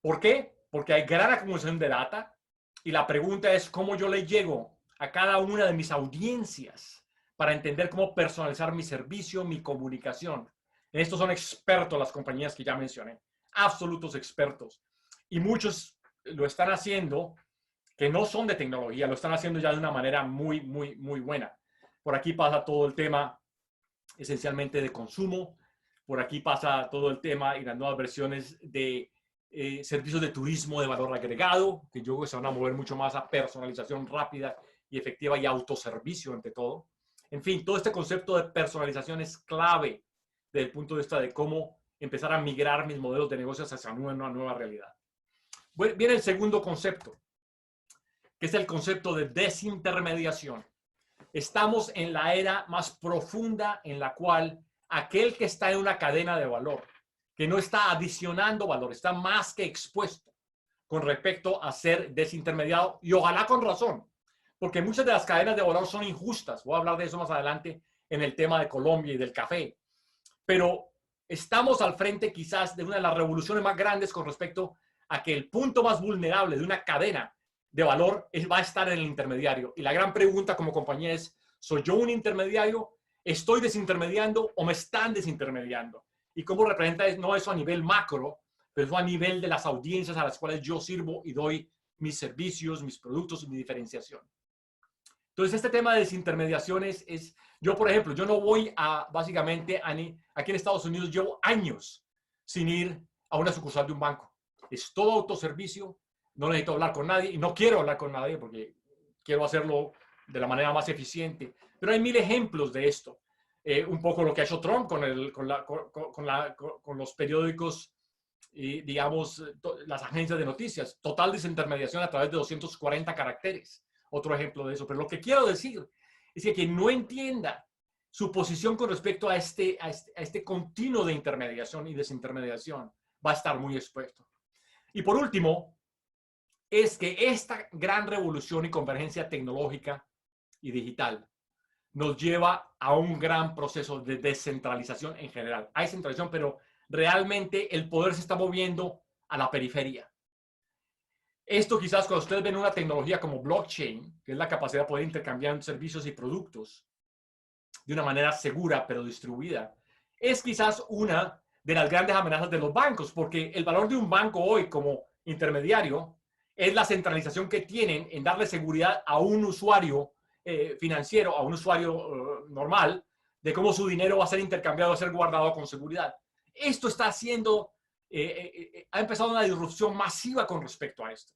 ¿Por qué? Porque hay gran acumulación de data y la pregunta es cómo yo le llego a cada una de mis audiencias para entender cómo personalizar mi servicio, mi comunicación. En esto son expertos las compañías que ya mencioné, absolutos expertos. Y muchos lo están haciendo que no son de tecnología, lo están haciendo ya de una manera muy, muy, muy buena. Por aquí pasa todo el tema esencialmente de consumo, por aquí pasa todo el tema y las nuevas versiones de servicios de turismo de valor agregado, que yo creo que se van a mover mucho más a personalización rápida y efectiva y autoservicio ante todo. En fin, todo este concepto de personalización es clave desde el punto de vista de cómo empezar a migrar mis modelos de negocios hacia una nueva realidad. Viene el segundo concepto, que es el concepto de desintermediación. Estamos en la era más profunda en la cual aquel que está en una cadena de valor, que no está adicionando valor, está más que expuesto con respecto a ser desintermediado y ojalá con razón, porque muchas de las cadenas de valor son injustas. Voy a hablar de eso más adelante en el tema de Colombia y del café. Pero estamos al frente quizás de una de las revoluciones más grandes con respecto a que el punto más vulnerable de una cadena de valor va a estar en el intermediario. Y la gran pregunta como compañía es, ¿soy yo un intermediario? ¿Estoy desintermediando o me están desintermediando? Y cómo representa no eso a nivel macro, pero eso a nivel de las audiencias a las cuales yo sirvo y doy mis servicios, mis productos y mi diferenciación. Entonces, este tema de desintermediación es yo, por ejemplo, yo no voy a, básicamente, aquí en Estados Unidos llevo años sin ir a una sucursal de un banco. Es todo autoservicio, no necesito hablar con nadie y no quiero hablar con nadie porque quiero hacerlo de la manera más eficiente. Pero hay mil ejemplos de esto. Un poco lo que ha hecho Trump con los periódicos y, digamos, las agencias de noticias. Total desintermediación a través de 240 caracteres. Otro ejemplo de eso. Pero lo que quiero decir es que quien no entienda su posición con respecto a este continuo de intermediación y desintermediación va a estar muy expuesto. Y por último, es que esta gran revolución y convergencia tecnológica y digital nos lleva a un gran proceso de descentralización en general. Hay centralización, pero realmente el poder se está moviendo a la periferia. Esto quizás cuando ustedes ven una tecnología como blockchain, que es la capacidad de poder intercambiar servicios y productos de una manera segura pero distribuida, es quizás una de las grandes amenazas de los bancos, porque el valor de un banco hoy como intermediario es la centralización que tienen en darle seguridad a un usuario financiero, a un usuario normal, de cómo su dinero va a ser intercambiado, va a ser guardado con seguridad. Esto está haciendo, ha empezado una disrupción masiva con respecto a esto,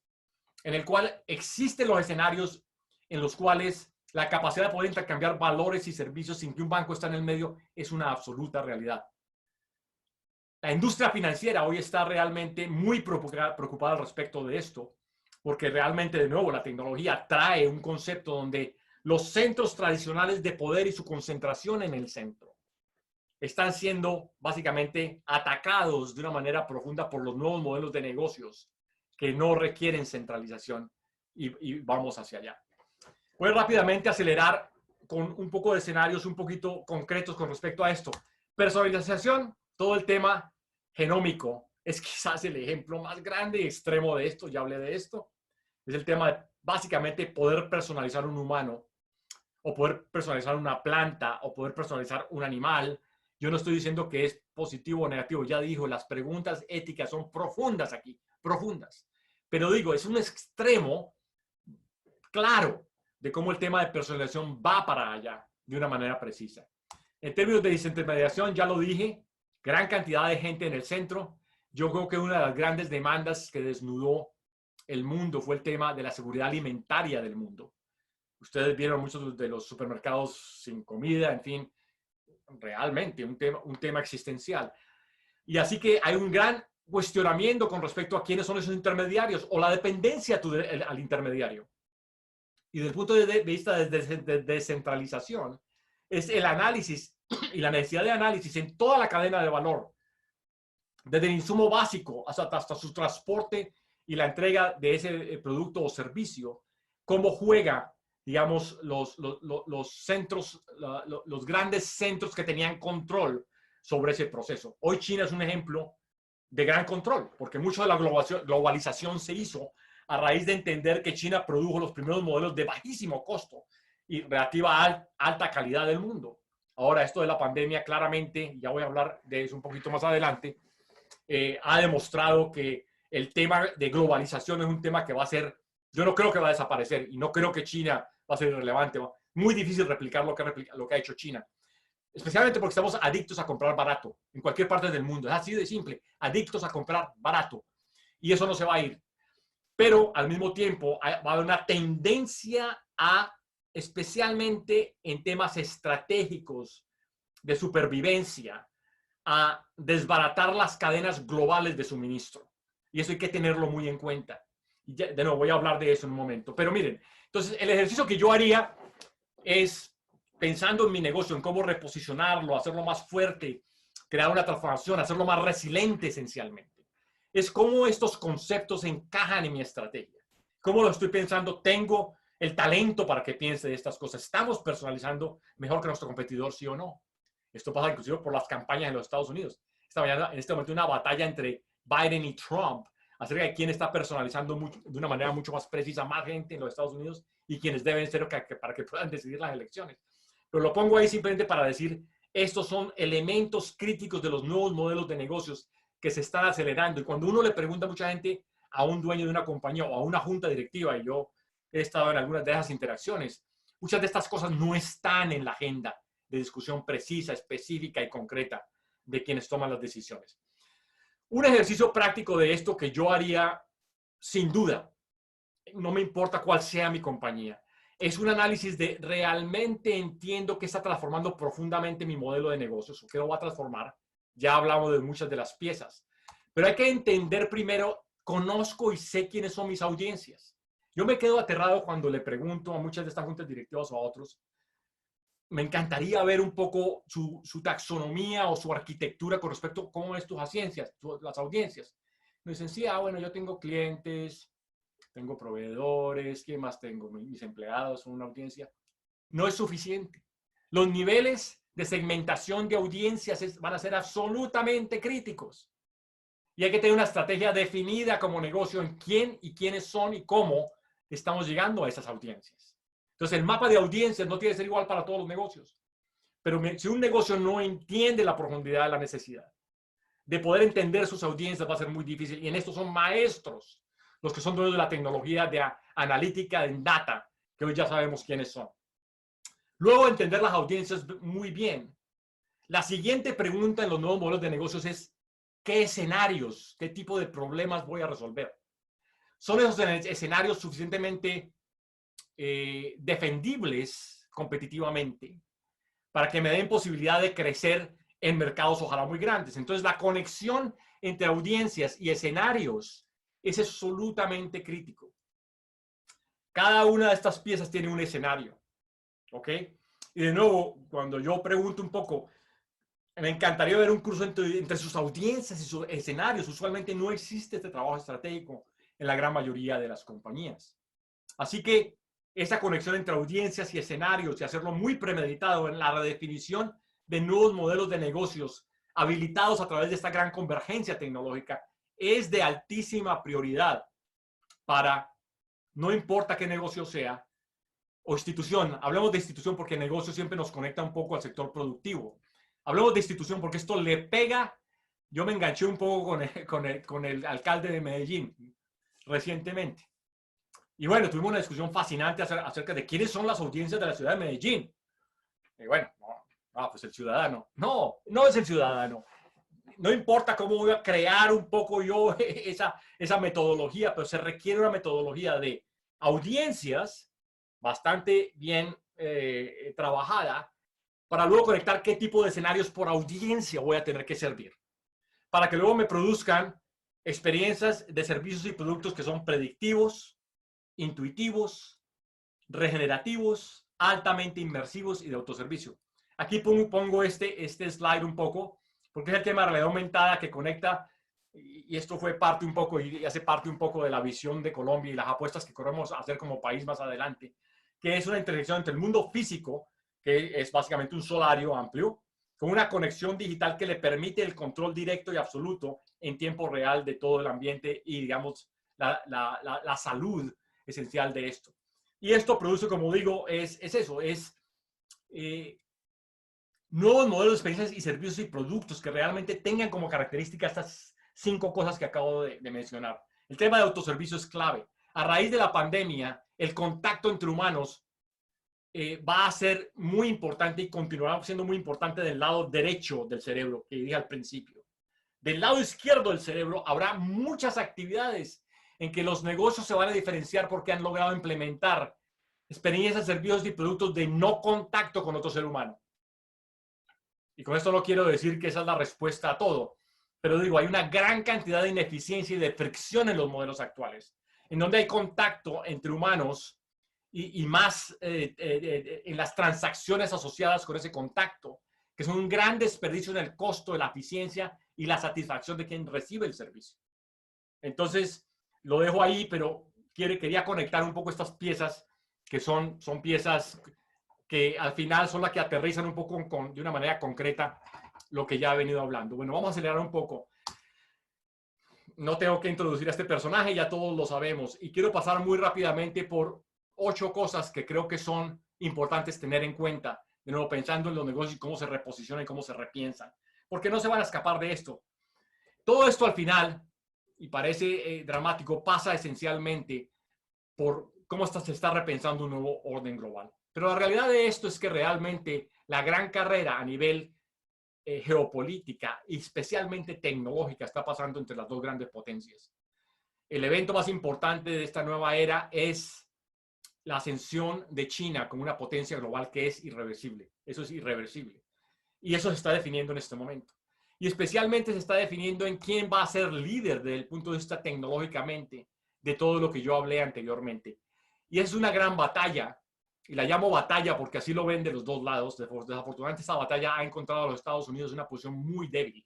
en el cual existen los escenarios en los cuales la capacidad de poder intercambiar valores y servicios sin que un banco esté en el medio es una absoluta realidad. La industria financiera hoy está realmente muy preocupada al respecto de esto, porque realmente, de nuevo, la tecnología trae un concepto donde los centros tradicionales de poder y su concentración en el centro están siendo básicamente atacados de una manera profunda por los nuevos modelos de negocios que no requieren centralización y vamos hacia allá. Voy rápidamente a acelerar con un poco de escenarios un poquito concretos con respecto a esto. Personalización, todo el tema genómico es quizás el ejemplo más grande y extremo de esto, ya hablé de esto. Es el tema de básicamente poder personalizar un humano o poder personalizar una planta o poder personalizar un animal. Yo no estoy diciendo que es positivo o negativo, ya dijo, las preguntas éticas son profundas aquí, profundas. Pero digo, es un extremo claro de cómo el tema de personalización va para allá de una manera precisa. En términos de desintermediación, ya lo dije, gran cantidad de gente en el centro. Yo creo que una de las grandes demandas que desnudó el mundo fue el tema de la seguridad alimentaria del mundo. Ustedes vieron muchos de los supermercados sin comida, en fin, realmente un tema existencial. Y así que hay un gran cuestionamiento con respecto a quiénes son esos intermediarios o la dependencia al intermediario. Y desde el punto de vista de descentralización, es el análisis y la necesidad de análisis en toda la cadena de valor, desde el insumo básico hasta su transporte y la entrega de ese producto o servicio, cómo juega, digamos, los centros, los grandes centros que tenían control sobre ese proceso. Hoy China es un ejemplo de gran control, porque mucho de la globalización se hizo a raíz de entender que China produjo los primeros modelos de bajísimo costo y relativa a alta calidad del mundo. Ahora, esto de la pandemia claramente, ya voy a hablar de eso un poquito más adelante, ha demostrado que el tema de globalización es un tema que va a ser, yo no creo que va a desaparecer y no creo que China va a ser irrelevante. Muy difícil replicar lo que ha hecho China. Especialmente porque estamos adictos a comprar barato en cualquier parte del mundo. Es así de simple, adictos a comprar barato. Y eso no se va a ir. Pero al mismo tiempo va a haber una tendencia a, especialmente en temas estratégicos de supervivencia, a desbaratar las cadenas globales de suministro. Y eso hay que tenerlo muy en cuenta. Y ya, de nuevo, voy a hablar de eso en un momento. Pero miren, entonces el ejercicio que yo haría es, pensando en mi negocio, en cómo reposicionarlo, hacerlo más fuerte, crear una transformación, hacerlo más resiliente esencialmente. Es cómo estos conceptos encajan en mi estrategia. ¿Cómo lo estoy pensando? Tengo el talento para que piense de estas cosas. ¿Estamos personalizando mejor que nuestro competidor, sí o no? Esto pasa inclusive por las campañas en los Estados Unidos. Esta mañana, en este momento, una batalla entre Biden y Trump acerca de quién está personalizando de una manera mucho más precisa más gente en los Estados Unidos y quienes deben ser para que puedan decidir las elecciones. Pero lo pongo ahí simplemente para decir, estos son elementos críticos de los nuevos modelos de negocios que se están acelerando. Y cuando uno le pregunta a mucha gente, a un dueño de una compañía o a una junta directiva, y yo he estado en algunas de esas interacciones, muchas de estas cosas no están en la agenda de discusión precisa, específica y concreta de quienes toman las decisiones. Un ejercicio práctico de esto que yo haría, sin duda, no me importa cuál sea mi compañía, es un análisis de realmente entiendo que está transformando profundamente mi modelo de negocios o que lo va a transformar. Ya hablamos de muchas de las piezas, pero hay que entender primero, conozco y sé quiénes son mis audiencias. Yo me quedo aterrado cuando le pregunto a muchas de estas juntas directivas o a otros, me encantaría ver un poco su taxonomía o su arquitectura con respecto a cómo es tus audiencias, las audiencias. Me dicen, sí, bueno, yo tengo clientes, tengo proveedores, ¿qué más tengo? Mis empleados son una audiencia. No es suficiente. Los niveles de segmentación de audiencias van a ser absolutamente críticos. Y hay que tener una estrategia definida como negocio en quién y quiénes son y cómo estamos llegando a esas audiencias. Entonces, el mapa de audiencias no tiene que ser igual para todos los negocios. Pero si un negocio no entiende la profundidad de la necesidad de poder entender sus audiencias, va a ser muy difícil. Y en esto son maestros los que son dueños de la tecnología de analítica en data, que hoy ya sabemos quiénes son. Luego de entender las audiencias muy bien, la siguiente pregunta en los nuevos modelos de negocios es: ¿qué escenarios, qué tipo de problemas voy a resolver? ¿Son esos escenarios suficientemente defendibles competitivamente para que me den posibilidad de crecer en mercados ojalá muy grandes? Entonces, la conexión entre audiencias y escenarios es absolutamente crítico. Cada una de estas piezas tiene un escenario, ¿ok? Y de nuevo, cuando yo pregunto un poco, me encantaría ver un curso entre sus audiencias y sus escenarios. Usualmente no existe este trabajo estratégico en la gran mayoría de las compañías. Así que esa conexión entre audiencias y escenarios y hacerlo muy premeditado en la redefinición de nuevos modelos de negocios habilitados a través de esta gran convergencia tecnológica es de altísima prioridad para, no importa qué negocio sea o institución. Hablemos de institución porque el negocio siempre nos conecta un poco al sector productivo. Hablemos de institución porque esto le pega. Yo me enganché un poco con el alcalde de Medellín recientemente. Y bueno, tuvimos una discusión fascinante acerca de quiénes son las audiencias de la ciudad de Medellín. Y bueno, pues el ciudadano. No, no es el ciudadano. No importa cómo voy a crear un poco yo esa metodología, pero se requiere una metodología de audiencias bastante bien trabajada para luego conectar qué tipo de escenarios por audiencia voy a tener que servir. Para que luego me produzcan experiencias de servicios y productos que son predictivos, intuitivos, regenerativos, altamente inmersivos y de autoservicio. Aquí pongo este slide un poco, porque es el tema de realidad aumentada que conecta, y esto fue parte un poco, y hace parte un poco de la visión de Colombia y las apuestas que queremos hacer como país más adelante, que es una intersección entre el mundo físico, que es básicamente un solario amplio, con una conexión digital que le permite el control directo y absoluto en tiempo real de todo el ambiente y, digamos, la salud esencial de esto. Y esto produce, como digo, es nuevos modelos de experiencias y servicios y productos que realmente tengan como característica estas 5 cosas que acabo de mencionar. El tema de autoservicio es clave. A raíz de la pandemia, el contacto entre humanos va a ser muy importante y continuará siendo muy importante del lado derecho del cerebro, que dije al principio. Del lado izquierdo del cerebro habrá muchas actividades en que los negocios se van a diferenciar porque han logrado implementar experiencias, servicios y productos de no contacto con otro ser humano. Y con esto no quiero decir que esa es la respuesta a todo, pero digo, hay una gran cantidad de ineficiencia y de fricción en los modelos actuales, en donde hay contacto entre humanos y más en las transacciones asociadas con ese contacto, que son un gran desperdicio en el costo, de la eficiencia y la satisfacción de quien recibe el servicio. Entonces, lo dejo ahí, pero quería conectar un poco estas piezas, que son piezas que al final son las que aterrizan un poco de una manera concreta lo que ya he venido hablando. Bueno, vamos a acelerar un poco. No tengo que introducir a este personaje, ya todos lo sabemos. Y quiero pasar muy rápidamente por 8 cosas que creo que son importantes tener en cuenta. De nuevo, pensando en los negocios y cómo se reposicionan y cómo se repiensan. Porque no se van a escapar de esto. Todo esto al final, y parece dramático, pasa esencialmente por cómo se está repensando un nuevo orden global. Pero la realidad de esto es que realmente la gran carrera a nivel geopolítica y especialmente tecnológica está pasando entre las 2 grandes potencias. El evento más importante de esta nueva era es la ascensión de China como una potencia global que es irreversible. Eso es irreversible. Y eso se está definiendo en este momento. Y especialmente se está definiendo en quién va a ser líder desde el punto de vista tecnológicamente de todo lo que yo hablé anteriormente. Y es una gran batalla, y la llamo batalla porque así lo ven de los 2 lados. Desafortunadamente esta batalla ha encontrado a los Estados Unidos en una posición muy débil,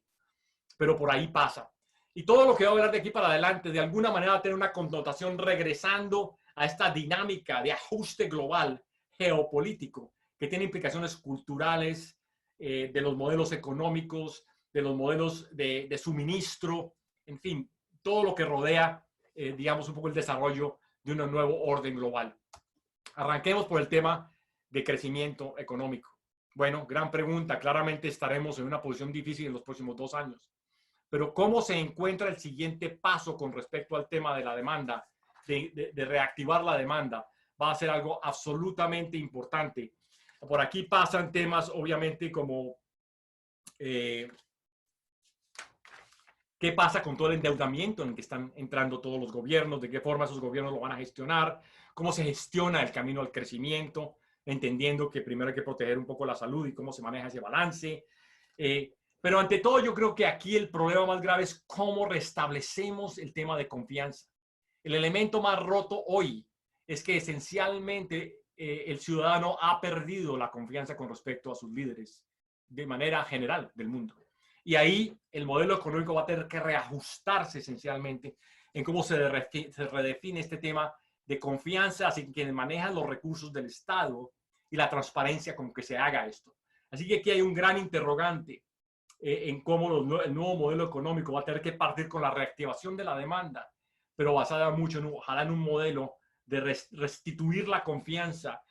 pero por ahí pasa. Y todo lo que voy a hablar de aquí para adelante de alguna manera va a tener una connotación regresando a esta dinámica de ajuste global geopolítico que tiene implicaciones culturales, de los modelos económicos, de los modelos de suministro, en fin, todo lo que rodea, digamos, un poco el desarrollo de un nuevo orden global. Arranquemos por el tema de crecimiento económico. Bueno, gran pregunta. Claramente estaremos en una posición difícil en los próximos 2 años. Pero ¿cómo se encuentra el siguiente paso con respecto al tema de la demanda, de reactivar la demanda? Va a ser algo absolutamente importante. Por aquí pasan temas, obviamente, como qué pasa con todo el endeudamiento en el que están entrando todos los gobiernos, de qué forma esos gobiernos lo van a gestionar, cómo se gestiona el camino al crecimiento, entendiendo que primero hay que proteger un poco la salud y cómo se maneja ese balance. Pero ante todo, yo creo que aquí el problema más grave es cómo restablecemos el tema de confianza. El elemento más roto hoy es que esencialmente el ciudadano ha perdido la confianza con respecto a sus líderes de manera general del mundo. Y ahí el modelo económico va a tener que reajustarse esencialmente en cómo se redefine este tema de confianza hacia quienes manejan los recursos del Estado y la transparencia con que se haga esto. Así que aquí hay un gran interrogante en cómo el nuevo modelo económico va a tener que partir con la reactivación de la demanda, pero basada mucho, ojalá, en un modelo de restituir la confianza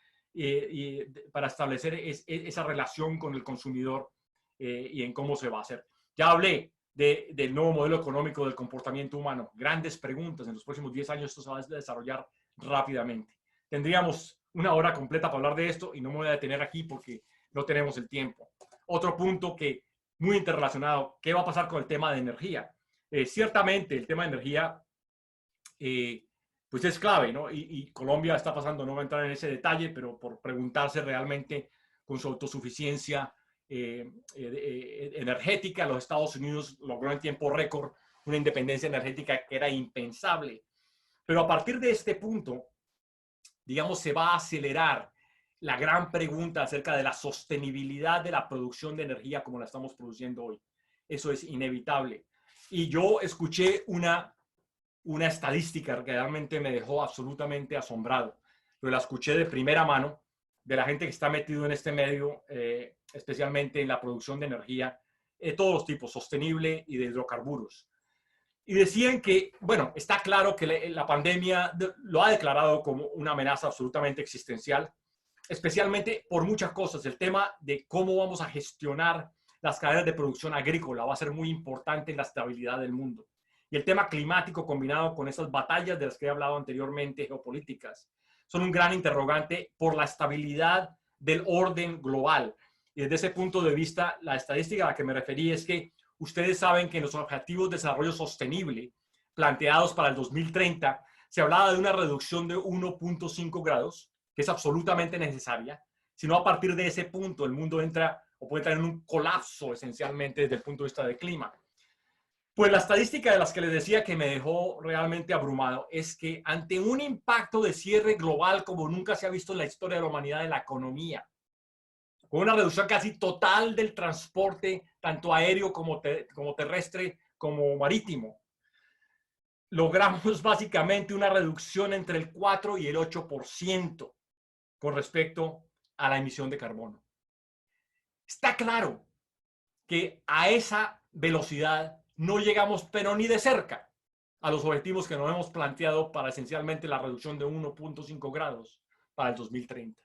para establecer esa relación con el consumidor y en cómo se va a hacer. Ya hablé del nuevo modelo económico del comportamiento humano. Grandes preguntas. En los próximos 10 años esto se va a desarrollar rápidamente. Tendríamos 1 hora completa para hablar de esto y no me voy a detener aquí porque no tenemos el tiempo. Otro punto que muy interrelacionado, ¿qué va a pasar con el tema de energía? Ciertamente el tema de energía pues es clave, ¿no? Y Colombia está pasando, no voy a entrar en ese detalle, pero por preguntarse realmente con su autosuficiencia energética, los Estados Unidos logró en tiempo récord una independencia energética que era impensable. Pero a partir de este punto, digamos, se va a acelerar la gran pregunta acerca de la sostenibilidad de la producción de energía como la estamos produciendo hoy. Eso es inevitable. Y yo escuché una estadística que realmente me dejó absolutamente asombrado. Pero la escuché de primera mano de la gente que está metido en este medio, especialmente en la producción de energía, de todos los tipos, sostenible y de hidrocarburos. Y decían que, bueno, está claro que la pandemia lo ha declarado como una amenaza absolutamente existencial, especialmente por muchas cosas. El tema de cómo vamos a gestionar las cadenas de producción agrícola va a ser muy importante en la estabilidad del mundo. Y el tema climático combinado con esas batallas de las que he hablado anteriormente, geopolíticas, son un gran interrogante por la estabilidad del orden global. Y desde ese punto de vista, la estadística a la que me referí es que ustedes saben que en los Objetivos de Desarrollo Sostenible planteados para el 2030 se hablaba de una reducción de 1.5 grados, que es absolutamente necesaria. Si no, a partir de ese punto el mundo entra o puede entrar en un colapso esencialmente desde el punto de vista del clima. Pues la estadística de las que les decía que me dejó realmente abrumado es que ante un impacto de cierre global como nunca se ha visto en la historia de la humanidad de la economía, con una reducción casi total del transporte, tanto aéreo como terrestre, como marítimo, logramos básicamente una reducción entre el 4 y el 8% con respecto a la emisión de carbono. Está claro que a esa velocidad no llegamos, pero ni de cerca, a los objetivos que nos hemos planteado para esencialmente la reducción de 1.5 grados para el 2030.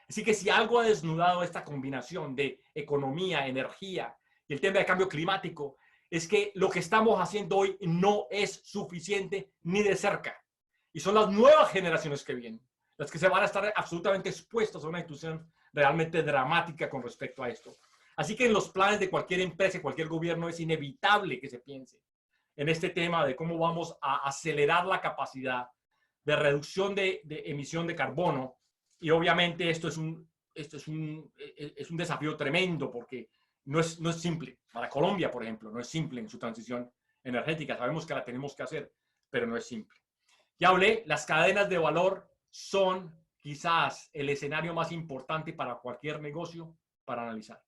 Así que si algo ha desnudado esta combinación de economía, energía y el tema de cambio climático, es que lo que estamos haciendo hoy no es suficiente ni de cerca. Y son las nuevas generaciones que vienen, las que se van a estar absolutamente expuestas a una situación realmente dramática con respecto a esto. Así que en los planes de cualquier empresa, cualquier gobierno, es inevitable que se piense en este tema de cómo vamos a acelerar la capacidad de reducción de emisión de carbono. Y obviamente esto es un desafío tremendo porque no es simple. Para Colombia, por ejemplo, no es simple en su transición energética. Sabemos que la tenemos que hacer, pero no es simple. Ya hablé, las cadenas de valor son quizás el escenario más importante para cualquier negocio para analizar.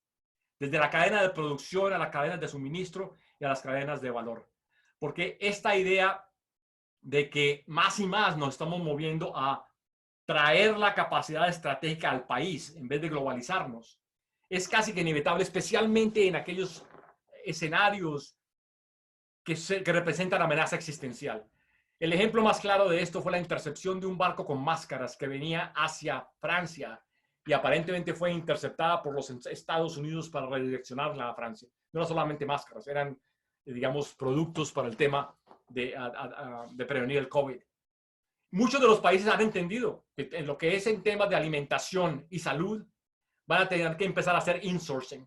Desde la cadena de producción a las cadenas de suministro y a las cadenas de valor. Porque esta idea de que más y más nos estamos moviendo a traer la capacidad estratégica al país en vez de globalizarnos es casi que inevitable, especialmente en aquellos escenarios que representan amenaza existencial. El ejemplo más claro de esto fue la intercepción de un barco con máscaras que venía hacia Francia y aparentemente fue interceptada por los Estados Unidos para redireccionarla a Francia. No eran solamente máscaras, eran, digamos, productos para el tema de prevenir el COVID. Muchos de los países han entendido que en lo que es en temas de alimentación y salud, van a tener que empezar a hacer insourcing.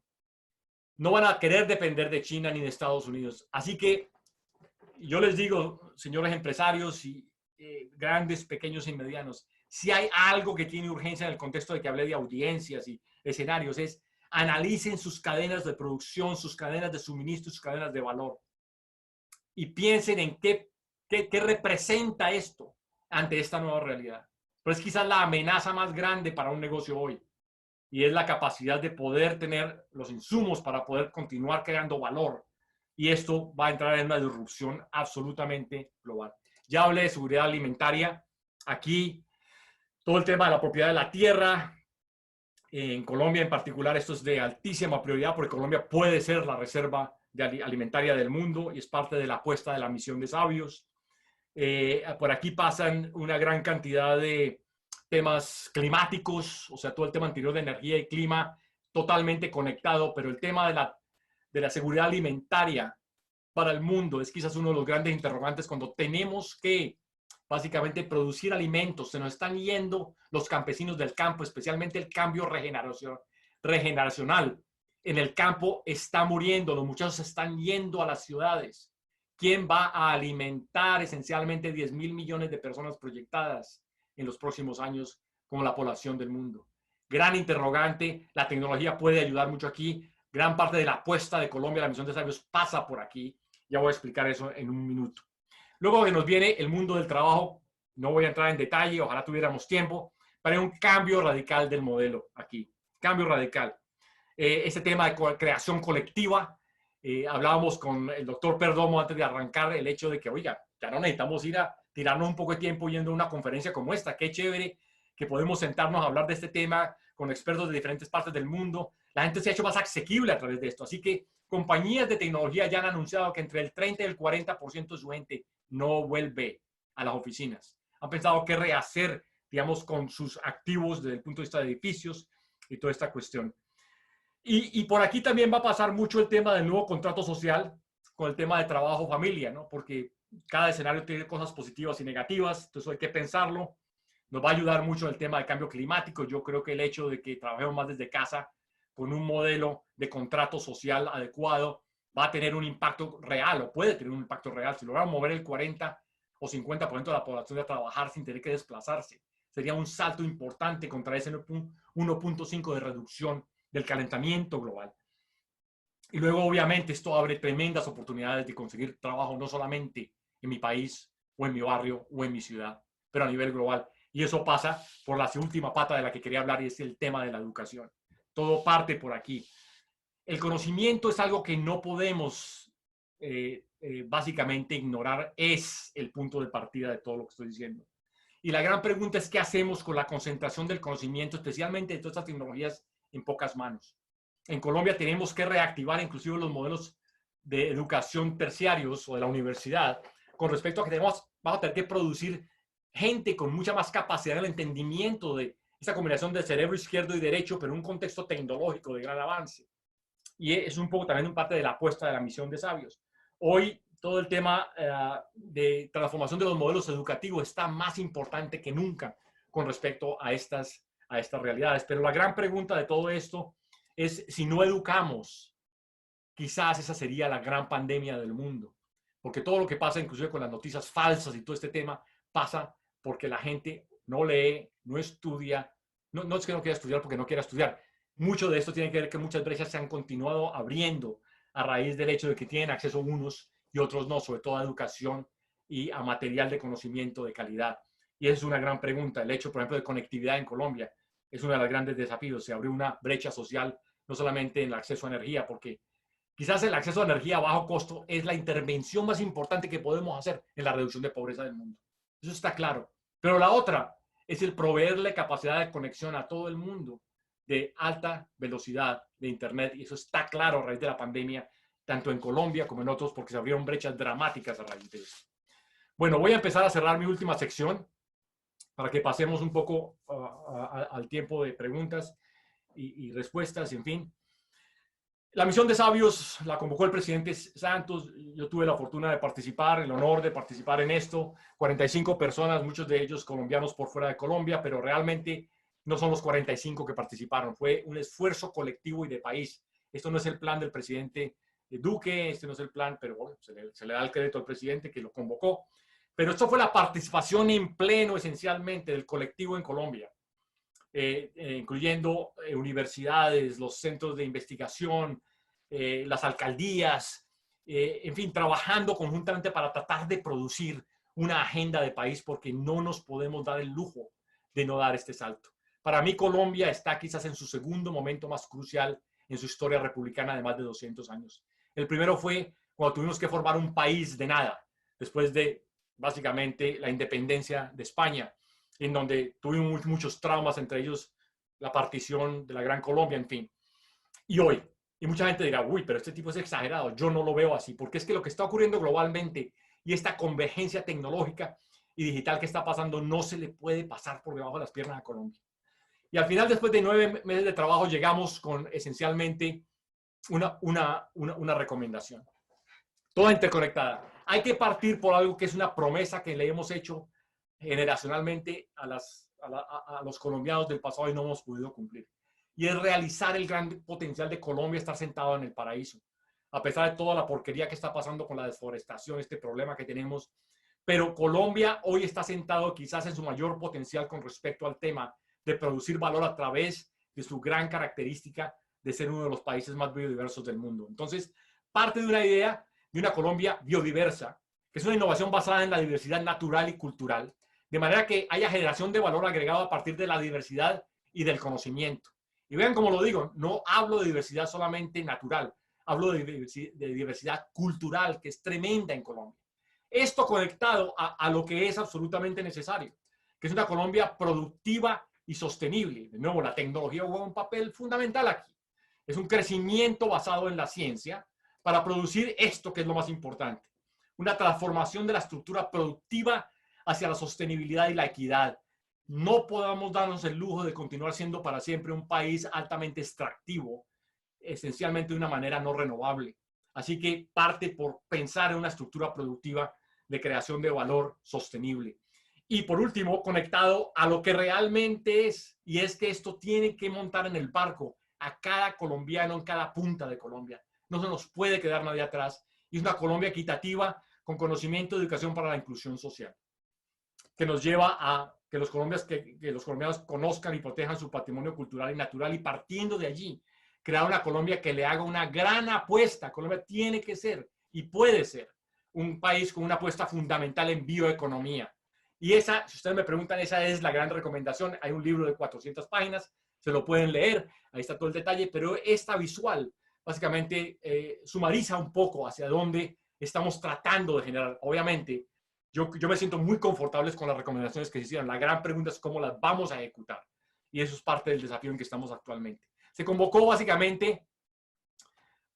No van a querer depender de China ni de Estados Unidos. Así que yo les digo, señores empresarios y grandes, pequeños y medianos, si hay algo que tiene urgencia en el contexto de que hablé de audiencias y escenarios, es analicen sus cadenas de producción, sus cadenas de suministro, sus cadenas de valor. Y piensen en qué representa esto ante esta nueva realidad. Pero es quizás la amenaza más grande para un negocio hoy. Y es la capacidad de poder tener los insumos para poder continuar creando valor. Y esto va a entrar en una disrupción absolutamente global. Ya hablé de seguridad alimentaria. Aquí, todo el tema de la propiedad de la tierra. En Colombia en particular, esto es de altísima prioridad porque Colombia puede ser la reserva alimentaria del mundo y es parte de la apuesta de la misión de sabios. Por aquí pasan una gran cantidad de temas climáticos, o sea, todo el tema anterior de energía y clima totalmente conectado, pero el tema de la seguridad alimentaria para el mundo es quizás uno de los grandes interrogantes cuando tenemos que básicamente producir alimentos. Se nos están yendo los campesinos del campo, especialmente el cambio regeneracional. En el campo está muriendo, los muchachos están yendo a las ciudades. ¿Quién va a alimentar esencialmente 10.000 millones de personas proyectadas en los próximos años como la población del mundo? Gran interrogante. La tecnología puede ayudar mucho aquí. Gran parte de la apuesta de Colombia, la misión de sabios, pasa por aquí. Ya voy a explicar eso en un minuto. Luego que nos viene el mundo del trabajo, no voy a entrar en detalle, ojalá tuviéramos tiempo, pero hay un cambio radical del modelo aquí. Cambio radical. Este tema de creación colectiva. Hablábamos con el doctor Perdomo antes de arrancar el hecho de que, oiga, ya no necesitamos ir a tirarnos un poco de tiempo yendo a una conferencia como esta. Qué chévere que podemos sentarnos a hablar de este tema con expertos de diferentes partes del mundo. La gente se ha hecho más asequible a través de esto. Así que compañías de tecnología ya han anunciado que entre el 30 y el 40% de su gente no vuelve a las oficinas. Han pensado qué rehacer, digamos, con sus activos desde el punto de vista de edificios y toda esta cuestión. Y por aquí también va a pasar mucho el tema del nuevo contrato social con el tema de trabajo-familia, ¿no? Porque cada escenario tiene cosas positivas y negativas, entonces hay que pensarlo. Nos va a ayudar mucho el tema del cambio climático. Yo creo que el hecho de que trabajemos más desde casa con un modelo de contrato social adecuado va a tener un impacto real o puede tener un impacto real. Si logramos mover el 40 o 50% de la población a trabajar sin tener que desplazarse, sería un salto importante contra ese 1.5 de reducción del calentamiento global. Y luego, obviamente, esto abre tremendas oportunidades de conseguir trabajo, no solamente en mi país o en mi barrio o en mi ciudad, pero a nivel global. Y eso pasa por la última pata de la que quería hablar y es el tema de la educación. Todo parte por aquí. El conocimiento es algo que no podemos básicamente ignorar, es el punto de partida de todo lo que estoy diciendo. Y la gran pregunta es qué hacemos con la concentración del conocimiento, especialmente de todas estas tecnologías en pocas manos. En Colombia tenemos que reactivar inclusive los modelos de educación terciarios o de la universidad con respecto a que vamos a tener que producir gente con mucha más capacidad en el entendimiento de esa combinación de cerebro izquierdo y derecho, pero en un contexto tecnológico de gran avance. Y es un poco también parte de la apuesta de la misión de sabios. Hoy todo el tema de transformación de los modelos educativos está más importante que nunca con respecto a estas realidades. Pero la gran pregunta de todo esto es si no educamos, quizás esa sería la gran pandemia del mundo. Porque todo lo que pasa, inclusive con las noticias falsas y todo este tema, pasa porque la gente no lee, no estudia. No es que no quiera estudiar porque no quiera estudiar. Mucho de esto tiene que ver que muchas brechas se han continuado abriendo a raíz del hecho de que tienen acceso unos y otros no, sobre todo a educación y a material de conocimiento de calidad. Y esa es una gran pregunta. El hecho, por ejemplo, de conectividad en Colombia es uno de los grandes desafíos. Se abrió una brecha social, no solamente en el acceso a energía, porque quizás el acceso a energía a bajo costo es la intervención más importante que podemos hacer en la reducción de pobreza del mundo. Eso está claro. Pero la otra es el proveerle capacidad de conexión a todo el mundo de alta velocidad de Internet. Y eso está claro a raíz de la pandemia, tanto en Colombia como en otros, porque se abrieron brechas dramáticas a raíz de eso. Bueno, voy a empezar a cerrar mi última sección para que pasemos un poco al tiempo de preguntas y respuestas, en fin. La misión de Sabios la convocó el presidente Santos. Yo tuve la fortuna de participar, el honor de participar en esto. 45 personas, muchos de ellos colombianos por fuera de Colombia, pero realmente no son los 45 que participaron. Fue un esfuerzo colectivo y de país. Esto no es el plan del presidente Duque, este no es el plan, pero bueno, se le da el crédito al presidente que lo convocó. Pero esto fue la participación en pleno, esencialmente, del colectivo en Colombia. Incluyendo universidades, los centros de investigación, las alcaldías, en fin, trabajando conjuntamente para tratar de producir una agenda de país, porque no nos podemos dar el lujo de no dar este salto. Para mí, Colombia está quizás en su segundo momento más crucial en su historia republicana de más de 200 años. El primero fue cuando tuvimos que formar un país de nada, después de básicamente la independencia de España, en donde tuvimos muchos traumas, entre ellos la partición de la Gran Colombia, en fin. Y hoy, y mucha gente dirá, uy, pero este tipo es exagerado, yo no lo veo así, porque es que lo que está ocurriendo globalmente y esta convergencia tecnológica y digital que está pasando no se le puede pasar por debajo de las piernas a Colombia. Y al final, después de 9 meses de trabajo, llegamos con esencialmente una recomendación, toda interconectada. Hay que partir por algo que es una promesa que le hemos hecho generacionalmente a los colombianos del pasado y no hemos podido cumplir. Y es realizar el gran potencial de Colombia, estar sentado en el paraíso. A pesar de toda la porquería que está pasando con la deforestación, este problema que tenemos. Pero Colombia hoy está sentado quizás en su mayor potencial con respecto al tema de producir valor a través de su gran característica de ser uno de los países más biodiversos del mundo. Entonces, parte de una idea de una Colombia biodiversa, que es una innovación basada en la diversidad natural y cultural, de manera que haya generación de valor agregado a partir de la diversidad y del conocimiento. Y vean cómo lo digo, no hablo de diversidad solamente natural, hablo de diversidad cultural, que es tremenda en Colombia. Esto conectado a lo que es absolutamente necesario, que es una Colombia productiva y sostenible. De nuevo, la tecnología juega un papel fundamental aquí. Es un crecimiento basado en la ciencia para producir esto que es lo más importante. Una transformación de la estructura productiva hacia la sostenibilidad y la equidad. No podamos darnos el lujo de continuar siendo para siempre un país altamente extractivo, esencialmente de una manera no renovable. Así que parte por pensar en una estructura productiva de creación de valor sostenible. Y por último, conectado a lo que realmente es, y es que esto tiene que montar en el barco a cada colombiano en cada punta de Colombia. No se nos puede quedar nadie atrás. Y es una Colombia equitativa con conocimiento y educación para la inclusión social, que nos lleva a que los colombianos conozcan y protejan su patrimonio cultural y natural, y partiendo de allí, crear una Colombia que le haga una gran apuesta. Colombia tiene que ser y puede ser un país con una apuesta fundamental en bioeconomía. Y esa, si ustedes me preguntan, esa es la gran recomendación. Hay un libro de 400 páginas, se lo pueden leer, ahí está todo el detalle, pero esta visual básicamente sumariza un poco hacia dónde estamos tratando de generar. Obviamente, yo me siento muy confortable con las recomendaciones que se hicieron. La gran pregunta es cómo las vamos a ejecutar. Y eso es parte del desafío en que estamos actualmente. Se convocó básicamente,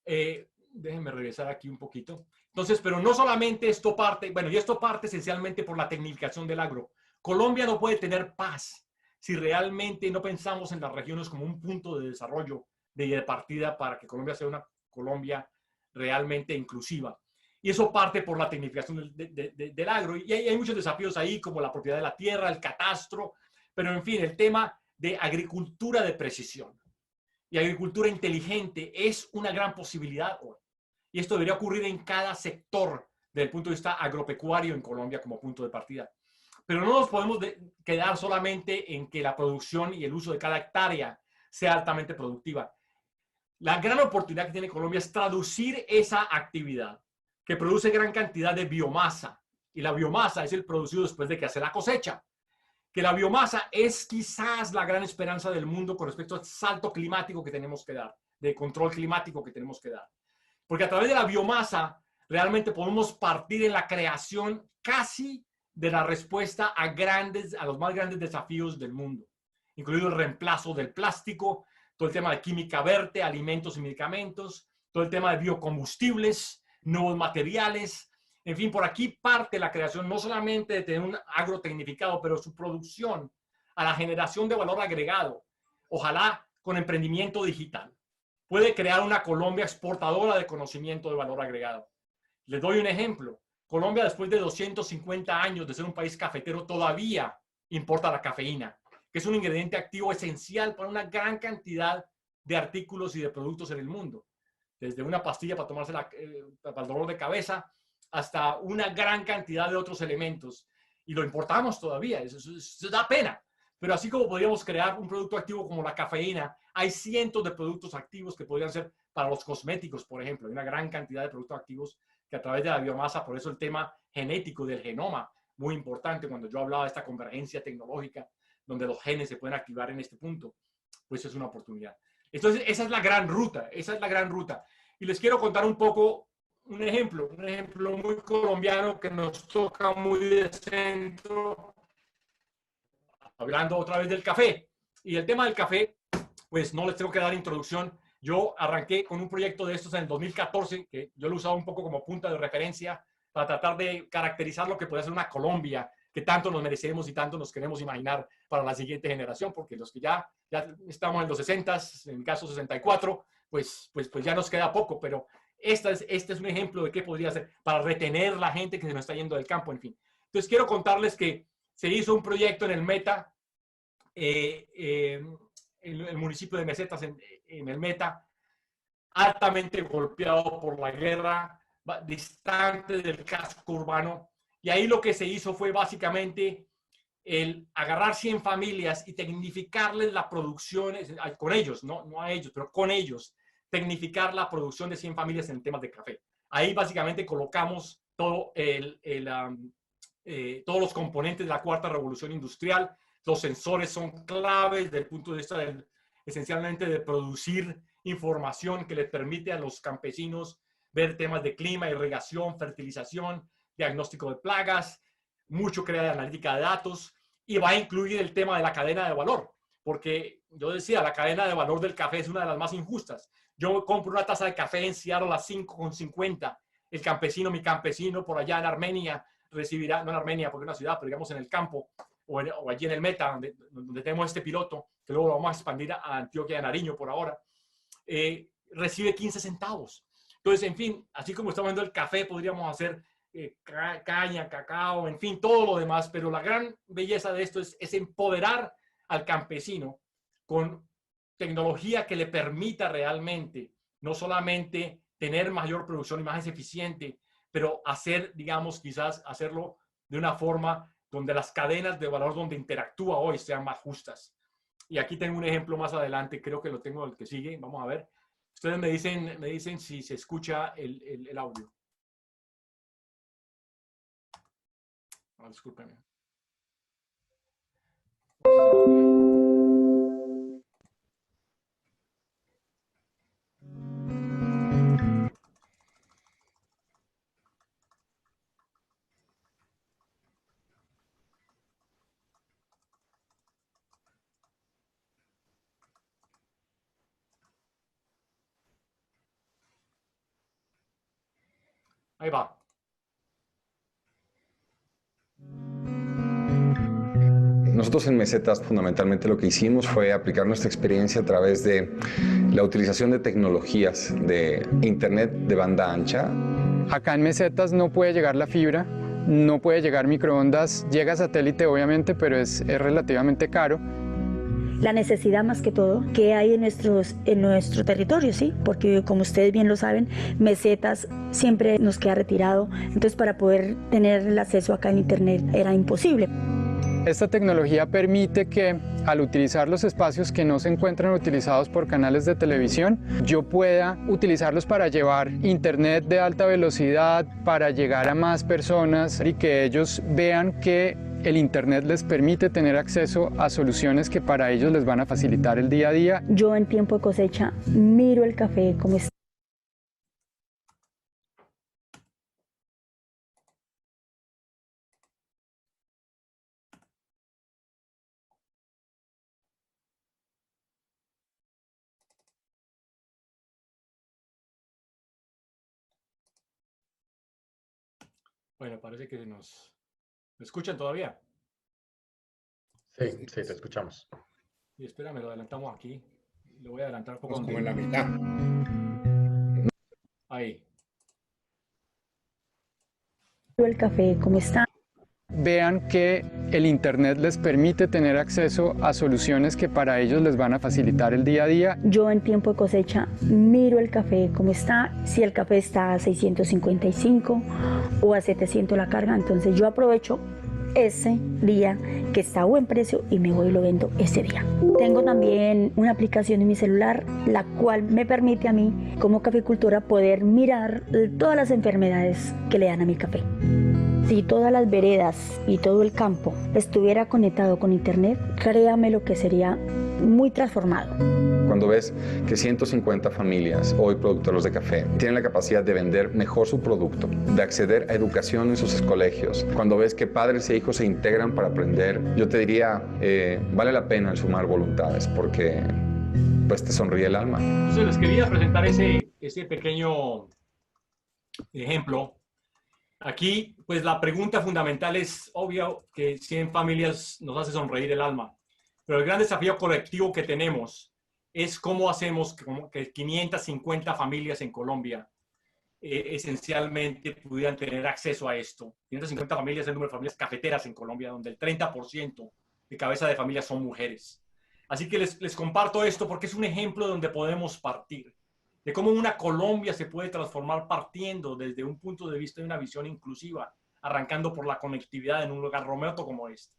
déjenme regresar aquí un poquito. Entonces, pero no solamente esto parte, bueno, y esto parte esencialmente por la tecnificación del agro. Colombia no puede tener paz si realmente no pensamos en las regiones como un punto de desarrollo, de partida para que Colombia sea una Colombia realmente inclusiva. Y eso parte por la tecnificación del agro. Y hay muchos desafíos ahí, como la propiedad de la tierra, el catastro, pero en fin, el tema de agricultura de precisión y agricultura inteligente es una gran posibilidad hoy. Y esto debería ocurrir en cada sector desde el punto de vista agropecuario en Colombia como punto de partida. Pero no nos podemos quedar solamente en que la producción y el uso de cada hectárea sea altamente productiva. La gran oportunidad que tiene Colombia es traducir esa actividad que produce gran cantidad de biomasa. Y la biomasa es el producido después de que hace la cosecha. Que la biomasa es quizás la gran esperanza del mundo con respecto al salto climático que tenemos que dar, de control climático que tenemos que dar. Porque a través de la biomasa realmente podemos partir en la creación casi de la respuesta a los más grandes desafíos del mundo, incluido el reemplazo del plástico, todo el tema de química verde, alimentos y medicamentos, todo el tema de biocombustibles, nuevos materiales. En fin, por aquí parte la creación no solamente de tener un agrotecnificado, pero su producción a la generación de valor agregado, ojalá con emprendimiento digital. Puede crear una Colombia exportadora de conocimiento de valor agregado. Les doy un ejemplo. Colombia, después de 250 años de ser un país cafetero, todavía importa la cafeína, que es un ingrediente activo esencial para una gran cantidad de artículos y de productos en el mundo. Desde una pastilla para tomarse para el dolor de cabeza hasta una gran cantidad de otros elementos. Y lo importamos todavía, eso da pena. Pero así como podríamos crear un producto activo como la cafeína, hay cientos de productos activos que podrían ser para los cosméticos, por ejemplo. Hay una gran cantidad de productos activos que a través de la biomasa, por eso el tema genético del genoma, muy importante cuando yo hablaba de esta convergencia tecnológica, donde los genes se pueden activar en este punto, pues es una oportunidad. Entonces, esa es la gran ruta, esa es la gran ruta. Y les quiero contar un poco un ejemplo muy colombiano que nos toca muy de centro, hablando otra vez del café. Y el tema del café, pues no les tengo que dar introducción. Yo arranqué con un proyecto de estos en el 2014, que yo lo usaba un poco como punta de referencia para tratar de caracterizar lo que puede ser una Colombia que tanto nos merecemos y tanto nos queremos imaginar para la siguiente generación, porque los que ya estamos en los 60, en caso 64, pues ya nos queda poco, pero este es un ejemplo de qué podría ser para retener la gente que se nos está yendo del campo, en fin. Entonces quiero contarles que se hizo un proyecto en el Meta, el municipio de Mesetas, en el Meta, altamente golpeado por la guerra, distante del casco urbano. Y ahí lo que se hizo fue básicamente el agarrar 100 familias y tecnificarles la producción, con ellos, no a ellos, pero con ellos, tecnificar la producción de 100 familias en temas de café. Ahí básicamente colocamos todos los componentes de la cuarta revolución industrial. Los sensores son claves desde el punto de vista esencialmente de producir información que les permite a los campesinos ver temas de clima, irrigación, fertilización, diagnóstico de plagas, mucho crea de analítica de datos, y va a incluir el tema de la cadena de valor, porque yo decía, la cadena de valor del café es una de las más injustas. Yo compro una taza de café en Seattle a 5,50. El campesino, mi campesino por allá en Armenia, recibirá, no en Armenia porque es una ciudad, pero digamos en el campo, o allí en el Meta, donde tenemos este piloto, que luego lo vamos a expandir a Antioquia de Nariño por ahora, recibe 15 centavos. Entonces, en fin, así como estamos viendo el café, podríamos hacer caña, cacao, en fin, todo lo demás, pero la gran belleza de esto es empoderar al campesino con tecnología que le permita realmente no solamente tener mayor producción y más eficiente, pero hacer, digamos, quizás hacerlo de una forma donde las cadenas de valor donde interactúa hoy sean más justas. Y aquí tengo un ejemplo más adelante, creo que lo tengo el que sigue, vamos a ver. Ustedes me dicen si se escucha el audio. Oh, discúlpenme. Ahí va. Nosotros en Mesetas fundamentalmente lo que hicimos fue aplicar nuestra experiencia a través de la utilización de tecnologías de internet de banda ancha. Acá en Mesetas no puede llegar la fibra, no puede llegar microondas, llega satélite obviamente, pero es relativamente caro. La necesidad más que todo que hay en nuestro territorio, ¿sí? Porque como ustedes bien lo saben, Mesetas siempre nos queda retirado, entonces para poder tener el acceso acá en internet era imposible. Esta tecnología permite que al utilizar los espacios que no se encuentran utilizados por canales de televisión, yo pueda utilizarlos para llevar internet de alta velocidad, para llegar a más personas y que ellos vean que el internet les permite tener acceso a soluciones que para ellos les van a facilitar el día a día. Yo en tiempo de cosecha miro el café como está. Bueno, parece que ¿me escuchan todavía? Sí, sí, te escuchamos. Y espérame, lo adelantamos aquí. Lo voy a adelantar un poco. Como en la mitad. Ahí. El café, ¿cómo está? Vean que el Internet les permite tener acceso a soluciones que para ellos les van a facilitar el día a día. Yo en tiempo de cosecha miro el café cómo está, si el café está a 655 o a 700 la carga, entonces yo aprovecho ese día que está a buen precio y me voy y lo vendo ese día. Tengo también una aplicación en mi celular, la cual me permite a mí, como caficultora, poder mirar todas las enfermedades que le dan a mi café. Si todas las veredas y todo el campo estuviera conectado con internet, créame lo que sería muy transformado. Cuando ves que 150 familias, hoy productores de café, tienen la capacidad de vender mejor su producto, de acceder a educación en sus colegios, cuando ves que padres e hijos se integran para aprender, yo te diría, vale la pena el sumar voluntades, porque pues te sonríe el alma. Entonces les quería presentar ese pequeño ejemplo. Aquí, pues la pregunta fundamental es obvio que 100 familias nos hace sonreír el alma, pero el gran desafío colectivo que tenemos es cómo hacemos que 550 familias en Colombia esencialmente pudieran tener acceso a esto. 550 familias es el número de familias cafeteras en Colombia, donde el 30% de cabeza de familia son mujeres. Así que les comparto esto porque es un ejemplo donde podemos partir, de cómo una Colombia se puede transformar partiendo desde un punto de vista de una visión inclusiva, arrancando por la conectividad en un lugar remoto como este.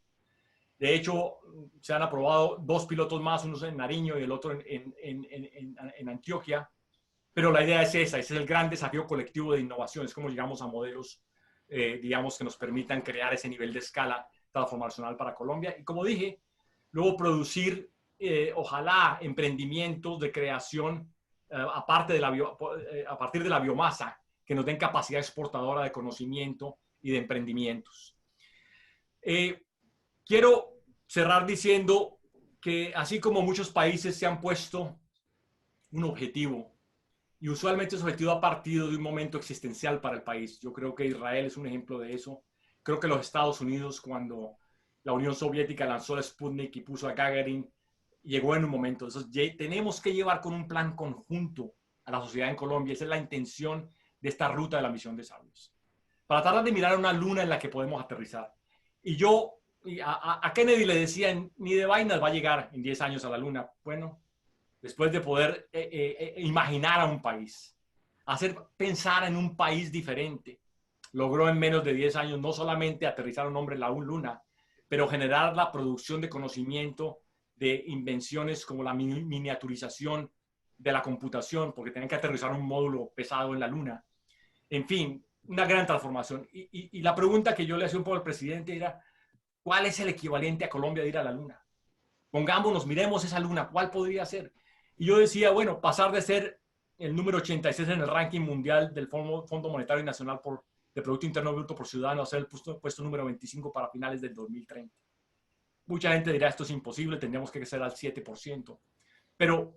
De hecho, se han aprobado 2 pilotos más, uno en Nariño y el otro en Antioquia, pero la idea es esa, ese es el gran desafío colectivo de innovación, es como llegamos a modelos, digamos, que nos permitan crear ese nivel de escala transformacional para Colombia. Y como dije, luego producir, ojalá, emprendimientos de creación a partir de la biomasa, que nos den capacidad exportadora de conocimiento y de emprendimientos. Quiero cerrar diciendo que así como muchos países se han puesto un objetivo, y usualmente ese objetivo ha partido de un momento existencial para el país. Yo creo que Israel es un ejemplo de eso. Creo que los Estados Unidos, cuando la Unión Soviética lanzó el Sputnik y puso a Gagarin, llegó en un momento. Entonces, tenemos que llevar con un plan conjunto a la sociedad en Colombia. Esa es la intención de esta ruta de la misión de sabios. Para tratar de mirar una luna en la que podemos aterrizar. Y yo a Kennedy le decía, ni de vainas va a llegar en 10 años a la luna. Bueno, después de poder imaginar a un país, hacer pensar en un país diferente, logró en menos de 10 años no solamente aterrizar un hombre en la luna, pero generar la producción de conocimiento, de invenciones como la miniaturización de la computación, porque tenían que aterrizar un módulo pesado en la luna. En fin, una gran transformación. Y la pregunta que yo le hacía un poco al presidente era, ¿cuál es el equivalente a Colombia de ir a la luna? Pongámonos, miremos esa luna, ¿cuál podría ser? Y yo decía, bueno, pasar de ser el número 86 en el ranking mundial del Fondo Monetario Nacional de Producto Interno Bruto por ciudadano a ser el puesto número 25 para finales del 2030. Mucha gente dirá, esto es imposible, tendríamos que crecer al 7%. Pero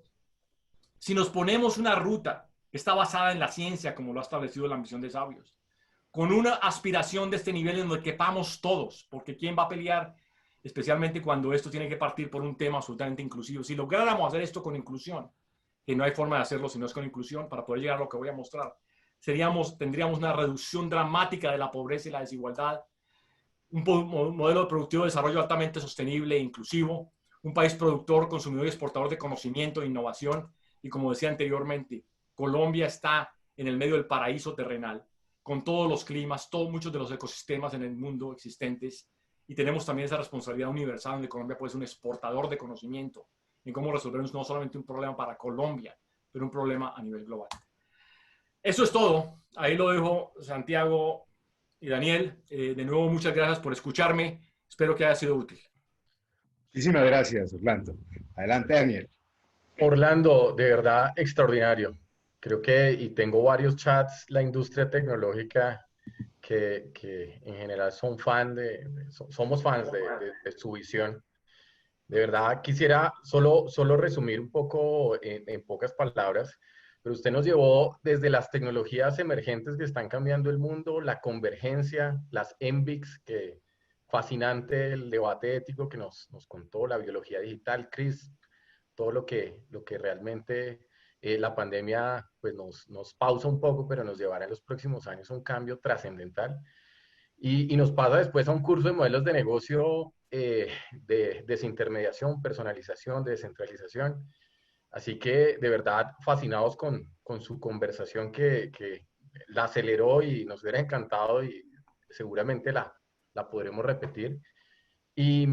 si nos ponemos una ruta que está basada en la ciencia, como lo ha establecido la misión de sabios, con una aspiración de este nivel en donde quepamos todos, porque ¿quién va a pelear? Especialmente cuando esto tiene que partir por un tema absolutamente inclusivo. Si lográramos hacer esto con inclusión, que no hay forma de hacerlo si no es con inclusión, para poder llegar a lo que voy a mostrar, tendríamos una reducción dramática de la pobreza y la desigualdad, un modelo productivo de desarrollo altamente sostenible e inclusivo, un país productor, consumidor y exportador de conocimiento e innovación, y como decía anteriormente, Colombia está en el medio del paraíso terrenal, con todos los climas, muchos de los ecosistemas en el mundo existentes, y tenemos también esa responsabilidad universal donde Colombia puede ser un exportador de conocimiento en cómo resolver no solamente un problema para Colombia, pero un problema a nivel global. Eso es todo. Ahí lo dejo, Santiago y Daniel. De nuevo, muchas gracias por escucharme. Espero que haya sido útil. Muchísimas gracias, Orlando. Adelante, Daniel. Orlando, de verdad extraordinario. Creo que, y tengo varios chats, la industria tecnológica que en general somos fans de su visión. De verdad, quisiera solo resumir un poco en pocas palabras pero usted nos llevó desde las tecnologías emergentes que están cambiando el mundo, la convergencia, las MBICs, que fascinante el debate ético que nos contó, la biología digital, Chris, todo lo que realmente la pandemia pues nos pausa un poco, pero nos llevará en los próximos años a un cambio trascendental. Y nos pasa después a un curso de modelos de negocio de desintermediación, personalización, de descentralización. Así que de verdad fascinados con su conversación que la aceleró y nos hubiera encantado y seguramente la podremos repetir. Y,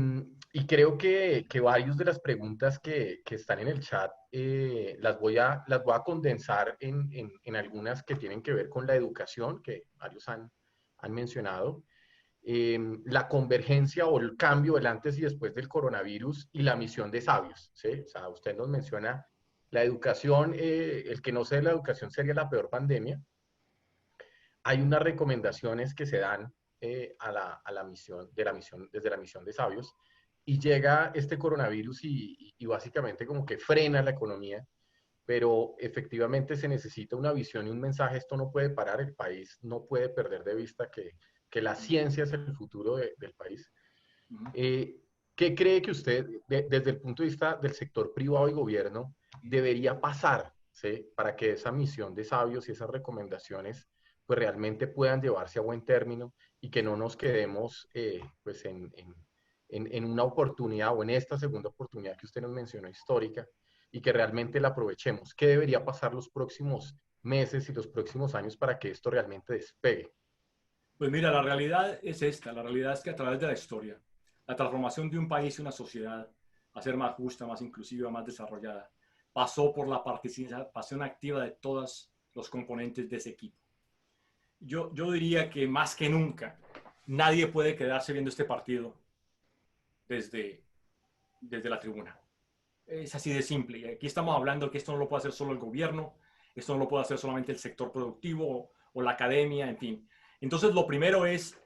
y creo que varias de las preguntas que están en el chat las voy a condensar en algunas que tienen que ver con la educación, que varios han mencionado, la convergencia o el cambio, el antes y después del coronavirus y la misión de Sabios, ¿sí? O sea, usted nos menciona la educación, el que no sea la educación sería la peor pandemia. Hay unas recomendaciones que se dan a la misión, desde la misión de Sabios, y llega este coronavirus y básicamente como que frena la economía, pero efectivamente se necesita una visión y un mensaje. Esto no puede parar, el país no puede perder de vista que la ciencia es el futuro del país. ¿Qué cree que usted, desde el punto de vista del sector privado y gobierno, debería pasar, ¿sí?, para que esa misión de Sabios y esas recomendaciones pues realmente puedan llevarse a buen término y que no nos quedemos pues en una oportunidad o en esta segunda oportunidad que usted nos mencionó histórica y que realmente la aprovechemos? ¿Qué debería pasar los próximos meses y los próximos años para que esto realmente despegue? Pues mira, la realidad es esta. La realidad es que a través de la historia, la transformación de un país y una sociedad a ser más justa, más inclusiva, más desarrollada, pasó por la participación activa de todos los componentes de ese equipo. Yo diría que más que nunca, nadie puede quedarse viendo este partido desde la tribuna. Es así de simple. Y aquí estamos hablando que esto no lo puede hacer solo el gobierno, esto no lo puede hacer solamente el sector productivo o la academia, en fin. Entonces, lo primero es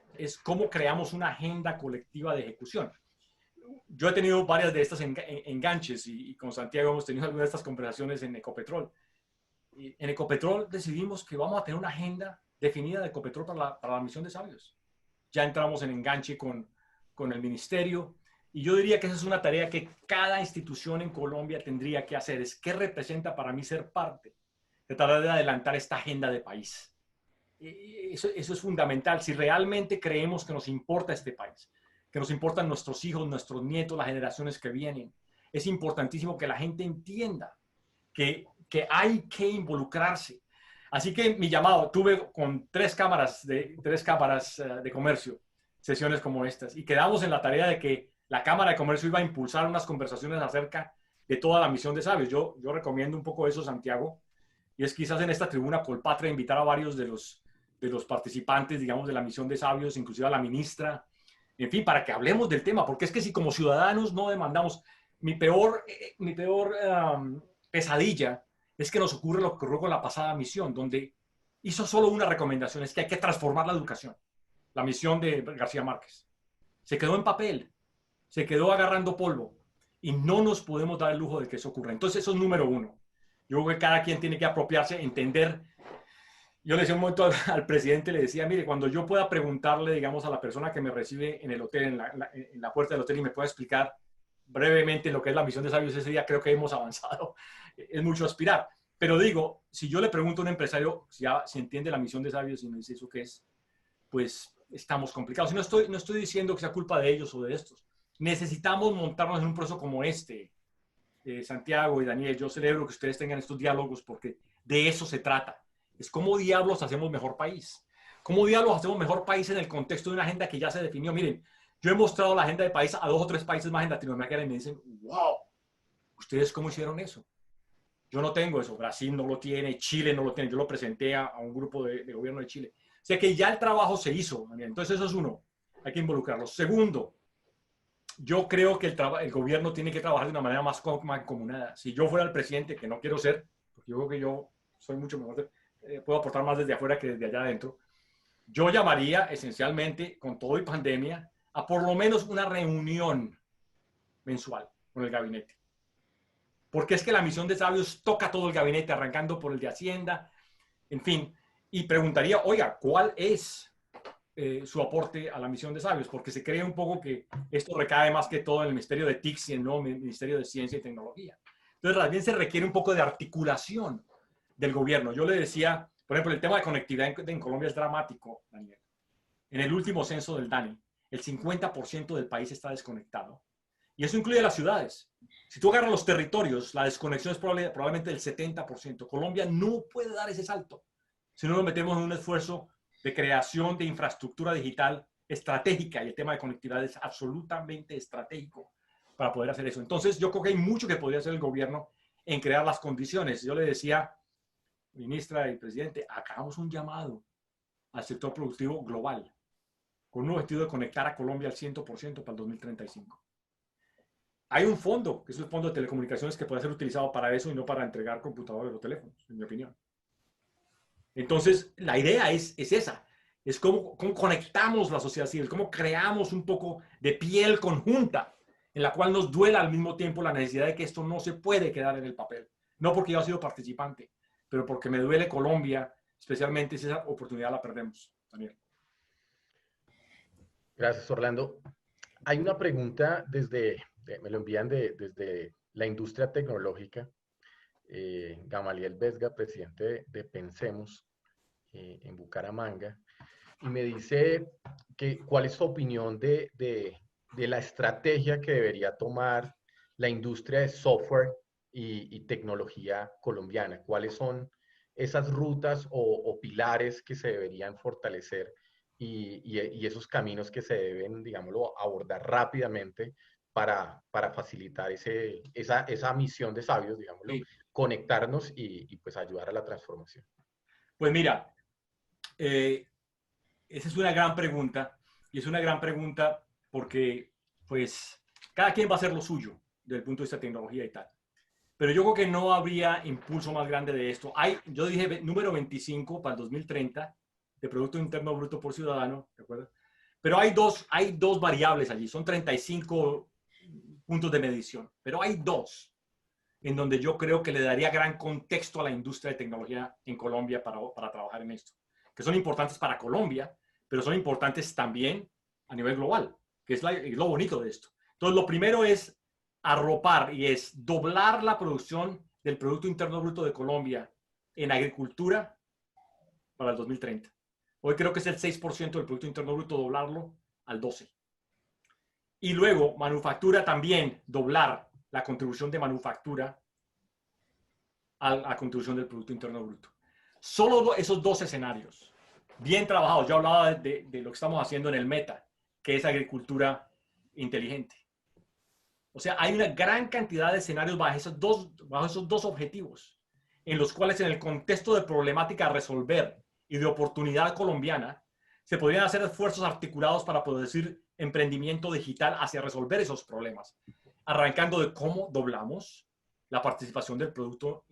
cómo creamos una agenda colectiva de ejecución. Yo he tenido varias de estas enganches y con Santiago hemos tenido algunas de estas conversaciones en Ecopetrol. Y en Ecopetrol decidimos que vamos a tener una agenda definida de Ecopetrol para la misión de Sabios. Ya entramos en enganche con el ministerio y yo diría que esa es una tarea que cada institución en Colombia tendría que hacer. Es qué representa para mí ser parte de tratar de adelantar esta agenda de país. Eso es fundamental. Si realmente creemos que nos importa este país, que nos importan nuestros hijos, nuestros nietos, las generaciones que vienen, es importantísimo que la gente entienda que hay que involucrarse. Así que mi llamado, tuve con tres cámaras de comercio sesiones como estas y quedamos en la tarea de que la Cámara de Comercio iba a impulsar unas conversaciones acerca de toda la misión de Sabios. Yo recomiendo un poco eso, Santiago, y es quizás en esta tribuna Colpatria invitar a varios de los participantes, digamos, de la misión de Sabios, inclusive a la ministra, en fin, para que hablemos del tema, porque es que si como ciudadanos no demandamos, mi peor pesadilla es que nos ocurre lo que ocurrió con la pasada misión, donde hizo solo una recomendación, es que hay que transformar la educación. La misión de García Márquez. Se quedó en papel, se quedó agarrando polvo y no nos podemos dar el lujo de que eso ocurra. Entonces eso es número uno. Yo creo que cada quien tiene que apropiarse, entender. Yo le decía un momento al presidente, le decía, mire, cuando yo pueda preguntarle, digamos, a la persona que me recibe en el hotel, en la puerta del hotel y me pueda explicar brevemente lo que es la misión de Sabios, ese día creo que hemos avanzado. Es mucho aspirar. Pero digo, si yo le pregunto a un empresario si entiende la misión de Sabios y me dice eso qué es, pues estamos complicados. Y no estoy diciendo que sea culpa de ellos o de estos. Necesitamos montarnos en un proceso como este. Santiago y Daniel, yo celebro que ustedes tengan estos diálogos porque de eso se trata. Es cómo diablos hacemos mejor país. Cómo diablos hacemos mejor país en el contexto de una agenda que ya se definió. Miren, yo he mostrado la agenda de país a 2 o 3 países más en Latinoamérica y me dicen, wow, ¿ustedes cómo hicieron eso? Yo no tengo eso. Brasil no lo tiene, Chile no lo tiene. Yo lo presenté a un grupo de gobierno de Chile. O sea que ya el trabajo se hizo. Entonces eso es uno. Hay que involucrarlo. Segundo, yo creo que el gobierno tiene que trabajar de una manera más mancomunada. Si yo fuera el presidente, que no quiero ser, porque yo creo que yo soy mucho mejor, puedo aportar más desde afuera que desde allá adentro, yo llamaría esencialmente, con todo y pandemia, a por lo menos una reunión mensual con el gabinete. porque es que la misión de sabios toca todo el gabinete, arrancando por el de Hacienda, en fin. Y preguntaría, oiga, ¿cuál es su aporte a la misión de sabios? Porque se cree un poco que esto recae más que todo en el Ministerio de TICS y en el nuevo Ministerio de Ciencia y Tecnología. Entonces, también se requiere un poco de articulación del gobierno. Yo le decía, por ejemplo, el tema de conectividad en Colombia es dramático, Daniel. En el último censo del DANE, el 50% del país está desconectado. Y eso incluye las ciudades. Si tú agarras los territorios, la desconexión es probablemente del 70%. Colombia no puede dar ese salto si no nos metemos en un esfuerzo de creación de infraestructura digital estratégica, y el tema de conectividad es absolutamente estratégico para poder hacer eso. Entonces, yo creo que hay mucho que podría hacer el gobierno en crear las condiciones. Yo le decía, ministra y presidente, hagamos un llamado al sector productivo global con un objetivo de conectar a Colombia al 100% para el 2035. Hay un fondo, que es el fondo de telecomunicaciones, que puede ser utilizado para eso y no para entregar computadores o teléfonos, en mi opinión. Entonces, la idea es esa. Es cómo conectamos la sociedad civil, cómo creamos un poco de piel conjunta en la cual nos duela al mismo tiempo la necesidad de que esto no se puede quedar en el papel. No porque yo he sido participante, pero porque me duele Colombia, especialmente si esa oportunidad la perdemos. Daniel. Gracias, Orlando. Hay una pregunta me lo envían desde la industria tecnológica. Gamaliel Vesga, presidente de Pensemos en Bucaramanga, y me dice que cuál es su opinión de la estrategia que debería tomar la industria de software y tecnología colombiana. ¿Cuáles son esas rutas o pilares que se deberían fortalecer y esos caminos que se deben, digámoslo, abordar rápidamente para facilitar esa misión de sabios, digámoslo, Sí. Conectarnos y pues ayudar a la transformación? Pues mira, esa es una gran pregunta, y es una gran pregunta porque pues cada quien va a hacer lo suyo desde el punto de vista de tecnología y tal. Pero yo creo que no habría impulso más grande de esto. Yo dije número 25 para el 2030 de Producto Interno Bruto por Ciudadano, ¿de acuerdo? Pero hay dos variables allí, son 35 puntos de medición, pero hay dos en donde yo creo que le daría gran contexto a la industria de tecnología en Colombia para trabajar en esto, que son importantes para Colombia, pero son importantes también a nivel global, que es lo bonito de esto. Entonces, lo primero es arropar y es doblar la producción del Producto Interno Bruto de Colombia en agricultura para el 2030. Hoy creo que es el 6% del Producto Interno Bruto, doblarlo al 12%. Y luego, manufactura también, doblar la contribución de manufactura a la contribución del Producto Interno Bruto. Solo esos dos escenarios, bien trabajados. Yo hablaba de lo que estamos haciendo en el META, que es agricultura inteligente. O sea, hay una gran cantidad de escenarios bajo esos dos objetivos, en los cuales en el contexto de problemática a resolver y de oportunidad colombiana, se podrían hacer esfuerzos articulados para producir emprendimiento digital hacia resolver esos problemas, arrancando de cómo doblamos la participación del Producto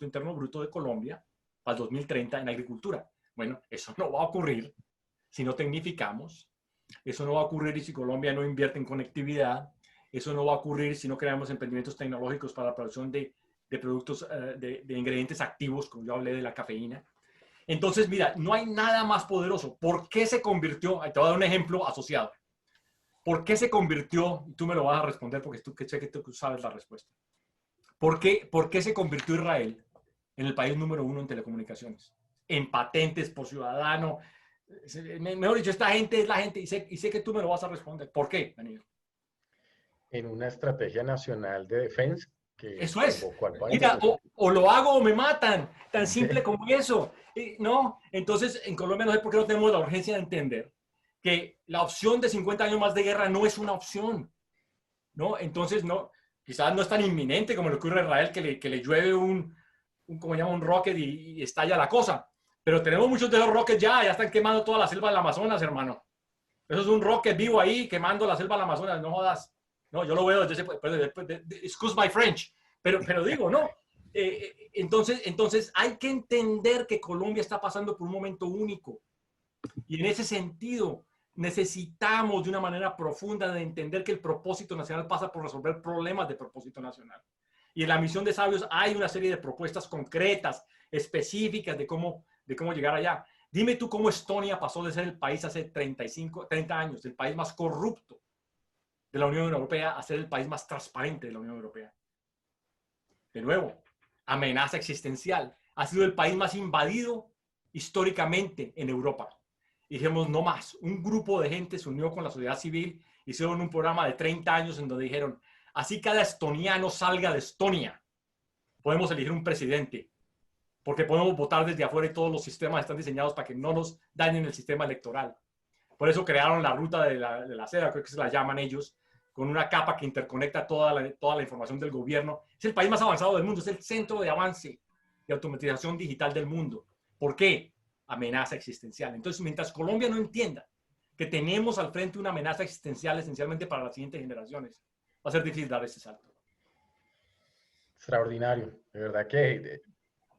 Interno Bruto de Colombia para el 2030 en agricultura. Bueno, eso no va a ocurrir si no tecnificamos, eso no va a ocurrir si Colombia no invierte en conectividad, eso no va a ocurrir si no creamos emprendimientos tecnológicos para la producción de productos, de ingredientes activos, como yo hablé de la cafeína. Entonces, mira, no hay nada más poderoso. ¿Por qué se convirtió? Te voy a dar un ejemplo asociado. ¿Por qué se convirtió? Y tú me lo vas a responder porque sé que tú sabes la respuesta. ¿Por qué se convirtió Israel en el país número 1 en telecomunicaciones? En patentes por ciudadano. Mejor dicho, esta gente es la gente, y sé que tú me lo vas a responder. ¿Por qué, Daniel? En una estrategia nacional de defensa que eso es. país. Mira, o lo hago o me matan. Tan simple como eso. ¿No? Entonces, en Colombia no sé por qué no tenemos la urgencia de entender que la opción de 50 años más de guerra no es una opción. ¿No? Entonces, no, quizás no es tan inminente como le ocurre a Israel que le llueve un rocket y estalla la cosa. Pero tenemos muchos de los rockets ya están quemando toda la selva del Amazonas, hermano. Eso es un rocket vivo ahí quemando la selva del Amazonas, no jodas. No, yo lo veo desde ese... Excuse my French. Pero digo, no. Entonces hay que entender que Colombia está pasando por un momento único. Y en ese sentido, necesitamos de una manera profunda de entender que el propósito nacional pasa por resolver problemas de propósito nacional. Y en la misión de sabios hay una serie de propuestas concretas, específicas de cómo llegar allá. Dime tú cómo Estonia pasó de ser el país hace 30 años, el país más corrupto de la Unión Europea, a ser el país más transparente de la Unión Europea. De nuevo, amenaza existencial. Ha sido el país más invadido históricamente en Europa. Y dijimos, no más. Un grupo de gente se unió con la sociedad civil, hicieron un programa de 30 años en donde dijeron, así cada estoniano salga de Estonia, podemos elegir un presidente, porque podemos votar desde afuera y todos los sistemas están diseñados para que no nos dañen el sistema electoral. Por eso crearon la ruta de la seda, creo que se la llaman ellos, con una capa que interconecta toda la información del gobierno. Es el país más avanzado del mundo, es el centro de avance de automatización digital del mundo. ¿Por qué? Amenaza existencial. Entonces, mientras Colombia no entienda que tenemos al frente una amenaza existencial esencialmente para las siguientes generaciones, va a ser difícil dar ese salto. Extraordinario. De verdad que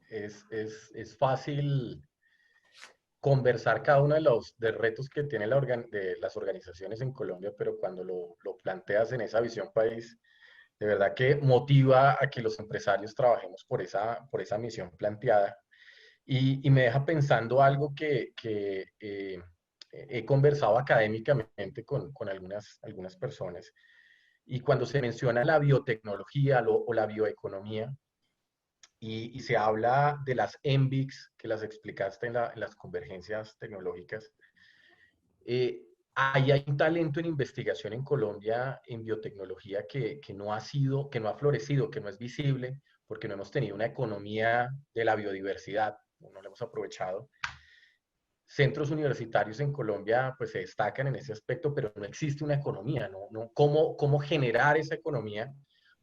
es fácil conversar cada uno de los retos que tienen las organizaciones en Colombia, pero cuando lo planteas en esa visión país, de verdad que motiva a que los empresarios trabajemos por esa misión planteada. Y me deja pensando algo que he conversado académicamente con algunas personas. Y cuando se menciona la biotecnología o la bioeconomía, y se habla de las NBICs, que las explicaste en las convergencias tecnológicas, ahí hay un talento en investigación en Colombia en biotecnología que no ha florecido, que no es visible, porque no hemos tenido una economía de la biodiversidad, no la hemos aprovechado. Centros universitarios en Colombia pues se destacan en ese aspecto, pero no existe una economía, ¿no? ¿Cómo generar esa economía?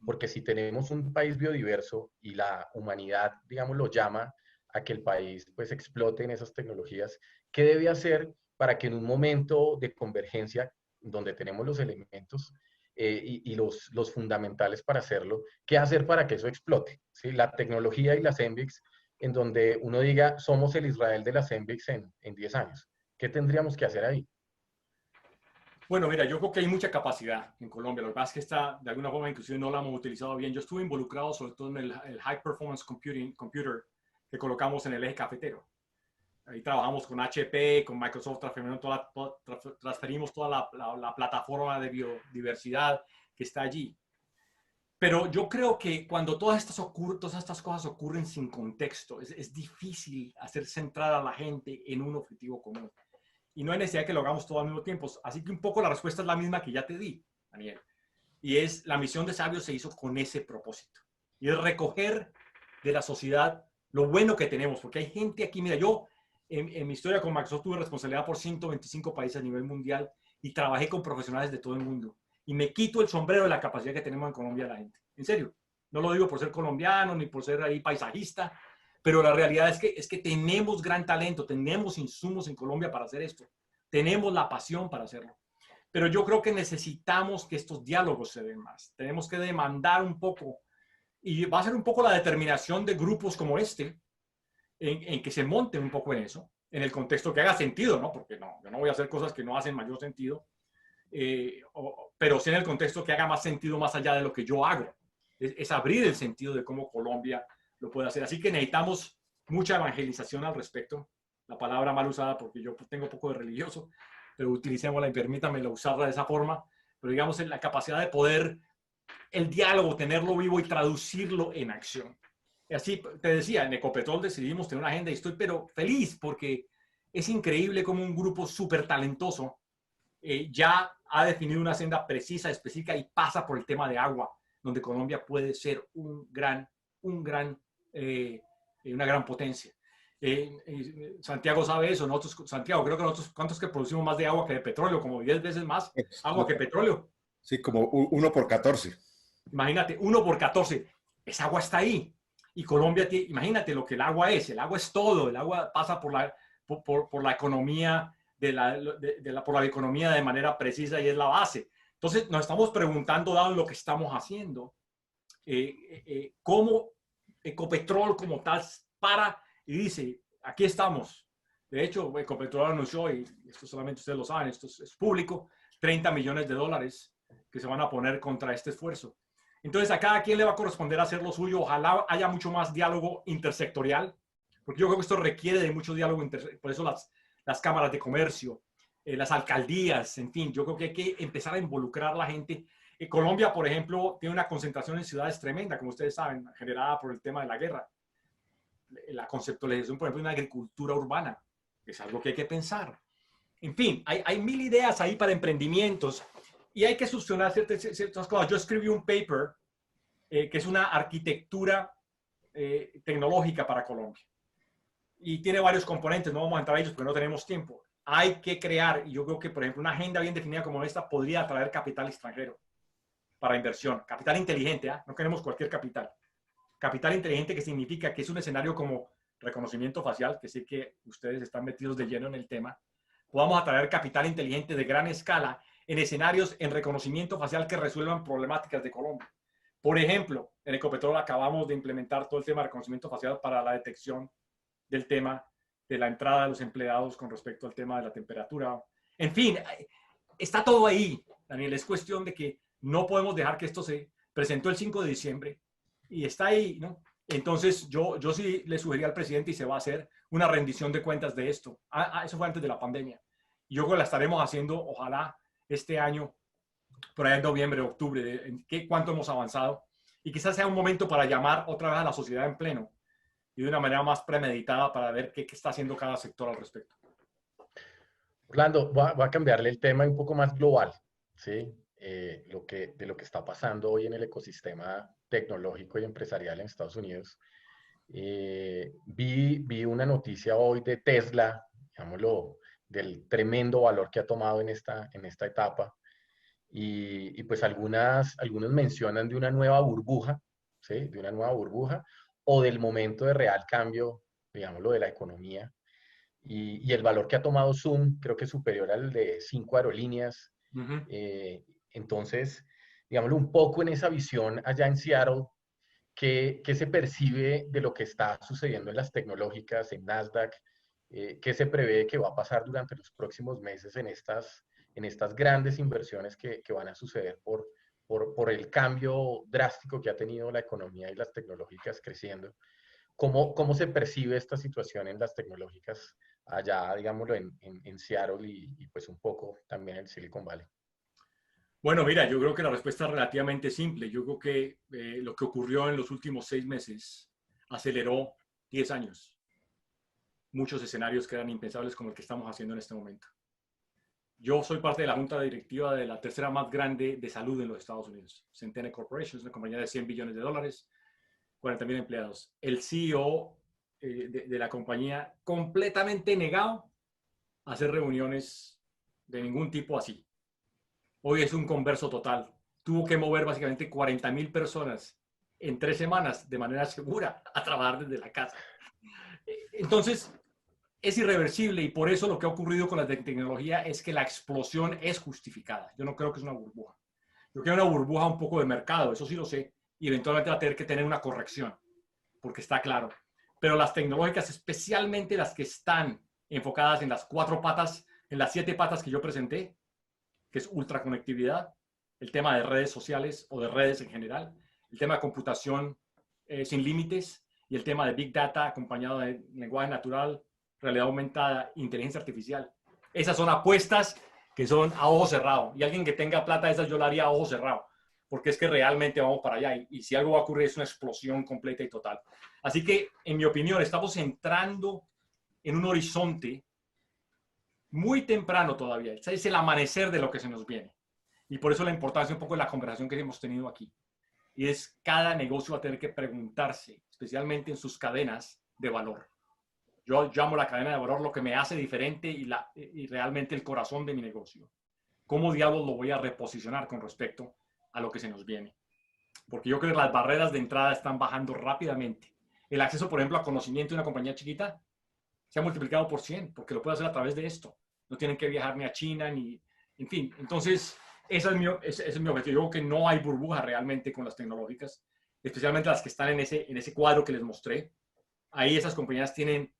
Porque si tenemos un país biodiverso y la humanidad, digamos, lo llama a que el país pues explote en esas tecnologías, ¿qué debe hacer para que en un momento de convergencia, donde tenemos los elementos y los fundamentales para hacerlo, qué hacer para que eso explote? ¿Sí? La tecnología y las NBICs, en donde uno diga, somos el Israel de las NBICs en 10 años. ¿Qué tendríamos que hacer ahí? Bueno, mira, yo creo que hay mucha capacidad en Colombia. Lo que pasa es que esta, de alguna forma, inclusive no la hemos utilizado bien. Yo estuve involucrado sobre todo en el High Performance Computer que colocamos en el eje cafetero. Ahí trabajamos con HP, con Microsoft, transferimos toda la plataforma de biodiversidad que está allí. Pero yo creo que cuando todas estas cosas ocurren sin contexto, es difícil hacer centrar a la gente en un objetivo común. Y no hay necesidad que lo hagamos todo al mismo tiempo. Así que un poco la respuesta es la misma que ya te di, Daniel. Y es, la misión de Sabios se hizo con ese propósito. Y es recoger de la sociedad lo bueno que tenemos. Porque hay gente aquí, mira, yo en mi historia con Microsoft tuve responsabilidad por 125 países a nivel mundial y trabajé con profesionales de todo el mundo. Y me quito el sombrero de la capacidad que tenemos en Colombia la gente. En serio. No lo digo por ser colombiano ni por ser ahí paisajista. Pero la realidad es que tenemos gran talento, tenemos insumos en Colombia para hacer esto, tenemos la pasión para hacerlo. Pero yo creo que necesitamos que estos diálogos se den más. Tenemos que demandar un poco, y va a ser un poco la determinación de grupos como este, en que se monten un poco en eso, en el contexto que haga sentido, ¿no? Porque no, yo no voy a hacer cosas que no hacen mayor sentido, pero sí en el contexto que haga más sentido más allá de lo que yo hago. Es abrir el sentido de cómo Colombia lo puede hacer. Así que necesitamos mucha evangelización al respecto. La palabra mal usada porque yo tengo poco de religioso, pero utilicémosla y permítanme usarla de esa forma. Pero digamos en la capacidad de poder el diálogo, tenerlo vivo y traducirlo en acción. Y así te decía, en Ecopetrol decidimos tener una agenda y estoy pero feliz porque es increíble como un grupo súper talentoso ya ha definido una agenda precisa, específica y pasa por el tema de agua, donde Colombia puede ser una gran potencia. Santiago sabe eso. Santiago, creo que nosotros, ¿cuántos que producimos más de agua que de petróleo? Como 10 veces más agua que petróleo. Sí, como 1 por 14. Imagínate, 1 por 14. Esa agua está ahí. Y Colombia, imagínate lo que el agua es. El agua es todo. El agua pasa por la economía, por la economía de manera precisa y es la base. Entonces, nos estamos preguntando, dado lo que estamos haciendo, cómo Ecopetrol como tal para y dice, aquí estamos. De hecho, Ecopetrol anunció, y esto solamente ustedes lo saben, esto es público, $30 millones que se van a poner contra este esfuerzo. Entonces, a cada quien le va a corresponder hacer lo suyo. Ojalá haya mucho más diálogo intersectorial, porque yo creo que esto requiere de mucho diálogo, por eso las cámaras de comercio, las alcaldías, en fin, yo creo que hay que empezar a involucrar a la gente. Colombia, por ejemplo, tiene una concentración en ciudades tremenda, como ustedes saben, generada por el tema de la guerra. La conceptualización, por ejemplo, de una agricultura urbana, es algo que hay que pensar. En fin, hay mil ideas ahí para emprendimientos y hay que solucionar ciertas cosas. Yo escribí un paper que es una arquitectura tecnológica para Colombia. Y tiene varios componentes, no vamos a entrar a ellos porque no tenemos tiempo. Hay que crear, y yo creo que, por ejemplo, una agenda bien definida como esta podría atraer capital extranjero para inversión. Capital inteligente, no queremos cualquier capital. Capital inteligente, que significa que es un escenario como reconocimiento facial, que sé que ustedes están metidos de lleno en el tema. Podamos atraer capital inteligente de gran escala en escenarios en reconocimiento facial que resuelvan problemáticas de Colombia. Por ejemplo, en Ecopetrol acabamos de implementar todo el tema de reconocimiento facial para la detección del tema de la entrada de los empleados con respecto al tema de la temperatura. En fin, está todo ahí, Daniel. Es cuestión de que no podemos dejar que esto se presentó el 5 de diciembre y está ahí, ¿no? Entonces, yo sí le sugerí al presidente y se va a hacer una rendición de cuentas de esto. Eso fue antes de la pandemia. Y yo creo que la estaremos haciendo, ojalá, este año, por ahí en noviembre, octubre, cuánto hemos avanzado. Y quizás sea un momento para llamar otra vez a la sociedad en pleno y de una manera más premeditada para ver qué está haciendo cada sector al respecto. Orlando, voy a cambiarle el tema un poco más global, ¿sí? De lo que está pasando hoy en el ecosistema tecnológico y empresarial en Estados Unidos. Vi una noticia hoy de Tesla, digámoslo, del tremendo valor que ha tomado en esta etapa. Y pues algunos mencionan de una nueva burbuja, ¿sí? De una nueva burbuja o del momento de real cambio, digámoslo, de la economía. Y el valor que ha tomado Zoom creo que es superior al de 5 aerolíneas. Entonces, digámoslo, un poco en esa visión allá en Seattle, ¿qué se percibe de lo que está sucediendo en las tecnológicas, en Nasdaq? ¿Qué se prevé que va a pasar durante los próximos meses en estas grandes inversiones que van a suceder por el cambio drástico que ha tenido la economía y las tecnológicas creciendo? ¿Cómo se percibe esta situación en las tecnológicas allá, digámoslo, en Seattle y pues un poco también en Silicon Valley? Bueno, mira, yo creo que la respuesta es relativamente simple. Yo creo que lo que ocurrió en los últimos 6 meses aceleró 10 años. Muchos escenarios que eran impensables como el que estamos haciendo en este momento. Yo soy parte de la junta directiva de la tercera más grande de salud en los Estados Unidos, Centene Corporation, es una compañía de $100 billones, 40,000 empleados. El CEO de la compañía completamente negado a hacer reuniones de ningún tipo así. Hoy es un converso total. Tuvo que mover básicamente 40,000 personas en 3 semanas de manera segura a trabajar desde la casa. Entonces, es irreversible y por eso lo que ha ocurrido con la tecnología es que la explosión es justificada. Yo no creo que es una burbuja. Yo creo que es una burbuja un poco de mercado, eso sí lo sé, y eventualmente va a tener que tener una corrección, porque está claro. Pero las tecnológicas, especialmente las que están enfocadas en las 4 patas, en las 7 patas que yo presenté, que es ultraconectividad, el tema de redes sociales o de redes en general, el tema de computación sin límites y el tema de Big Data acompañado de lenguaje natural, realidad aumentada, inteligencia artificial. Esas son apuestas que son a ojo cerrado. Y alguien que tenga plata de esas yo la haría a ojo cerrado, porque es que realmente vamos para allá. Y si algo va a ocurrir es una explosión completa y total. Así que, en mi opinión, estamos entrando en un horizonte muy temprano todavía. Es el amanecer de lo que se nos viene. Y por eso la importancia un poco de la conversación que hemos tenido aquí. Y es cada negocio va a tener que preguntarse, especialmente en sus cadenas de valor. Yo llamo la cadena de valor lo que me hace diferente y realmente el corazón de mi negocio. ¿Cómo diablos lo voy a reposicionar con respecto a lo que se nos viene? Porque yo creo que las barreras de entrada están bajando rápidamente. El acceso, por ejemplo, a conocimiento de una compañía chiquita se ha multiplicado por 100, porque lo puedo hacer a través de esto. No tienen que viajar ni a China, ni... En fin, entonces, ese es mi objetivo. Yo creo que no hay burbuja realmente con las tecnológicas, especialmente las que están en ese cuadro que les mostré. Ahí esas compañías tienen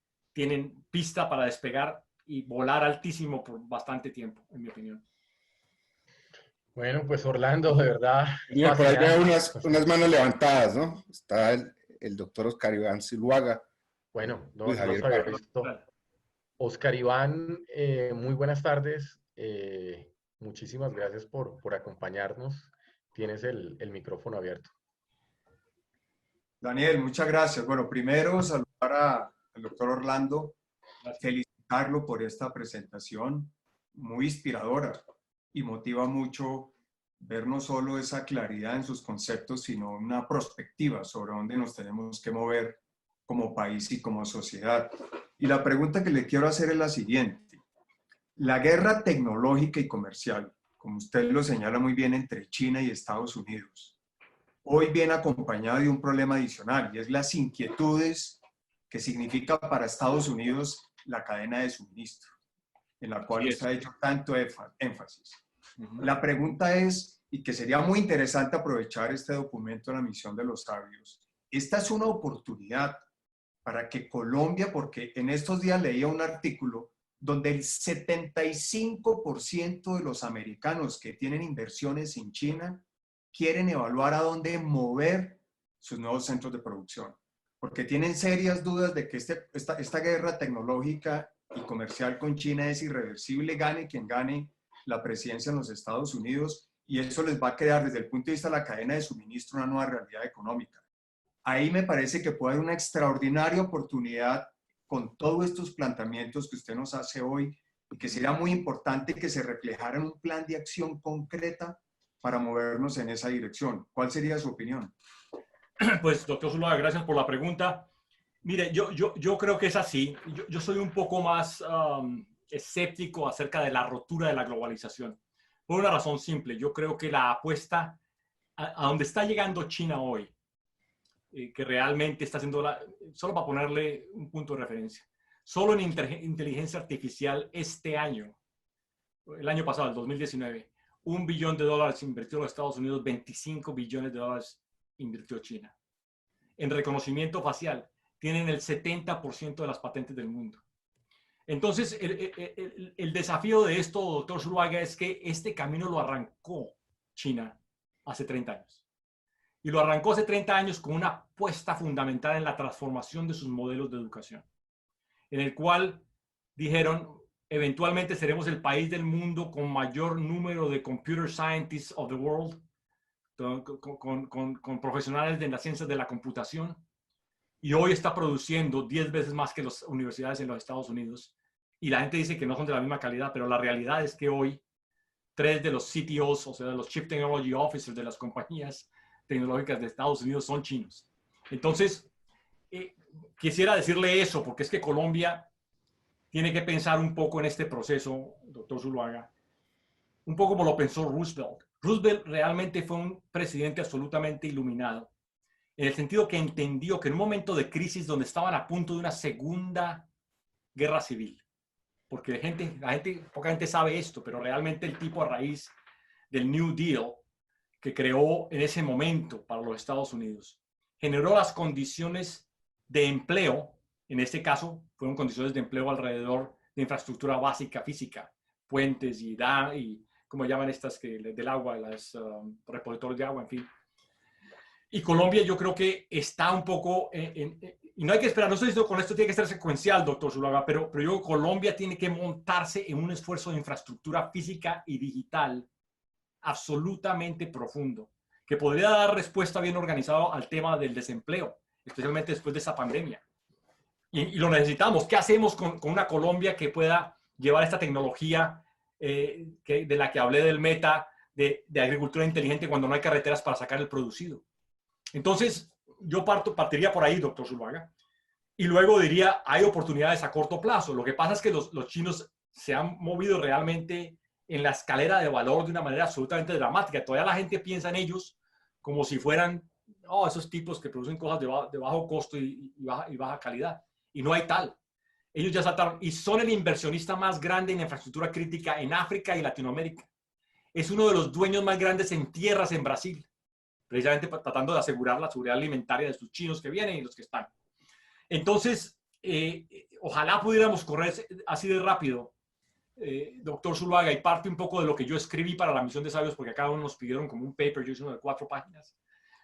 pista para despegar y volar altísimo por bastante tiempo, en mi opinión. Bueno, pues Orlando, de verdad, Mira, por ahí veo fascinante. unas manos levantadas, ¿no? Está el doctor Oscar Iván Zuluaga, Bueno, no, Luis no los Javier había Parra. visto. Oscar Iván, muy buenas tardes. Muchísimas gracias por acompañarnos. Tienes el micrófono abierto. Daniel, muchas gracias. Bueno, primero saludar al doctor Orlando, felicitarlo por esta presentación muy inspiradora y motiva mucho ver no solo esa claridad en sus conceptos, sino una perspectiva sobre dónde nos tenemos que mover como país y como sociedad. Y la pregunta que le quiero hacer es la siguiente. La guerra tecnológica y comercial, como usted lo señala muy bien, entre China y Estados Unidos, hoy viene acompañado de un problema adicional, y es las inquietudes que significa para Estados Unidos la cadena de suministro, en la cual usted ha hecho tanto énfasis. La pregunta es, y que sería muy interesante aprovechar este documento de la misión de los sabios, esta es una oportunidad para que Colombia, porque en estos días leía un artículo donde el 75% de los americanos que tienen inversiones en China quieren evaluar a dónde mover sus nuevos centros de producción, porque tienen serias dudas de que esta guerra tecnológica y comercial con China es irreversible, gane quien gane la presidencia en los Estados Unidos, y eso les va a crear desde el punto de vista de la cadena de suministro una nueva realidad económica. Ahí me parece que puede haber una extraordinaria oportunidad con todos estos planteamientos que usted nos hace hoy, y que sería muy importante que se reflejara en un plan de acción concreta para movernos en esa dirección. ¿Cuál sería su opinión? Pues, doctor Zuluaga, gracias por la pregunta. Mire, yo creo que es así. Yo soy un poco más escéptico acerca de la rotura de la globalización. Por una razón simple. Yo creo que la apuesta a donde está llegando China hoy, que realmente está haciendo solo para ponerle un punto de referencia, solo en inteligencia artificial este año, el año pasado, el 2019, $1 billón invirtió los Estados Unidos, 25 billones de dólares invirtió China. En reconocimiento facial, tienen el 70% de las patentes del mundo. Entonces, el desafío de esto, doctor Zuluaga, es que este camino lo arrancó China hace 30 años. Y lo arrancó hace 30 años con una apuesta fundamental en la transformación de sus modelos de educación, en el cual dijeron, eventualmente seremos el país del mundo con mayor número de computer scientists of the world, con profesionales de las ciencias de la computación, y hoy está produciendo 10 veces más que las universidades en los Estados Unidos. Y la gente dice que no son de la misma calidad, pero la realidad es que hoy 3 de los CTOs, o sea, de los Chief Technology Officers de las compañías tecnológicas de Estados Unidos son chinos. Entonces, quisiera decirle eso, porque es que Colombia tiene que pensar un poco en este proceso, doctor Zuluaga, un poco como lo pensó Roosevelt. Roosevelt realmente fue un presidente absolutamente iluminado, en el sentido que entendió que en un momento de crisis donde estaban a punto de una segunda guerra civil, porque poca gente sabe esto, pero realmente el tipo, a raíz del New Deal que creó en ese momento para los Estados Unidos, generó las condiciones de empleo. En este caso fueron condiciones de empleo alrededor de infraestructura básica física, puentes y como llaman estas del agua, los repositorios de agua, en fin. Y Colombia, yo creo que está un poco, y no hay que esperar, no estoy diciendo con esto tiene que ser secuencial, doctor Zuluaga, pero yo creo que Colombia tiene que montarse en un esfuerzo de infraestructura física y digital absolutamente profundo, que podría dar respuesta bien organizado al tema del desempleo, especialmente después de esa pandemia. Y lo necesitamos. ¿Qué hacemos con una Colombia que pueda llevar esta tecnología de la que hablé del Meta, de agricultura inteligente, cuando no hay carreteras para sacar el producido? Entonces, yo partiría por ahí, doctor Zuluaga, y luego diría, hay oportunidades a corto plazo. Lo que pasa es que los chinos se han movido realmente en la escalera de valor de una manera absolutamente dramática. Todavía la gente piensa en ellos como si fueran esos tipos que producen cosas de bajo costo y baja calidad. Y no hay tal. Ellos ya saltaron y son el inversionista más grande en infraestructura crítica en África y Latinoamérica. Es uno de los dueños más grandes en tierras en Brasil, precisamente tratando de asegurar la seguridad alimentaria de sus chinos que vienen y los que están. Entonces, ojalá pudiéramos correr así de rápido doctor Zuluaga, y parte un poco de lo que yo escribí para la Misión de Sabios, porque acá nos pidieron como un paper, yo hice uno de 4 páginas.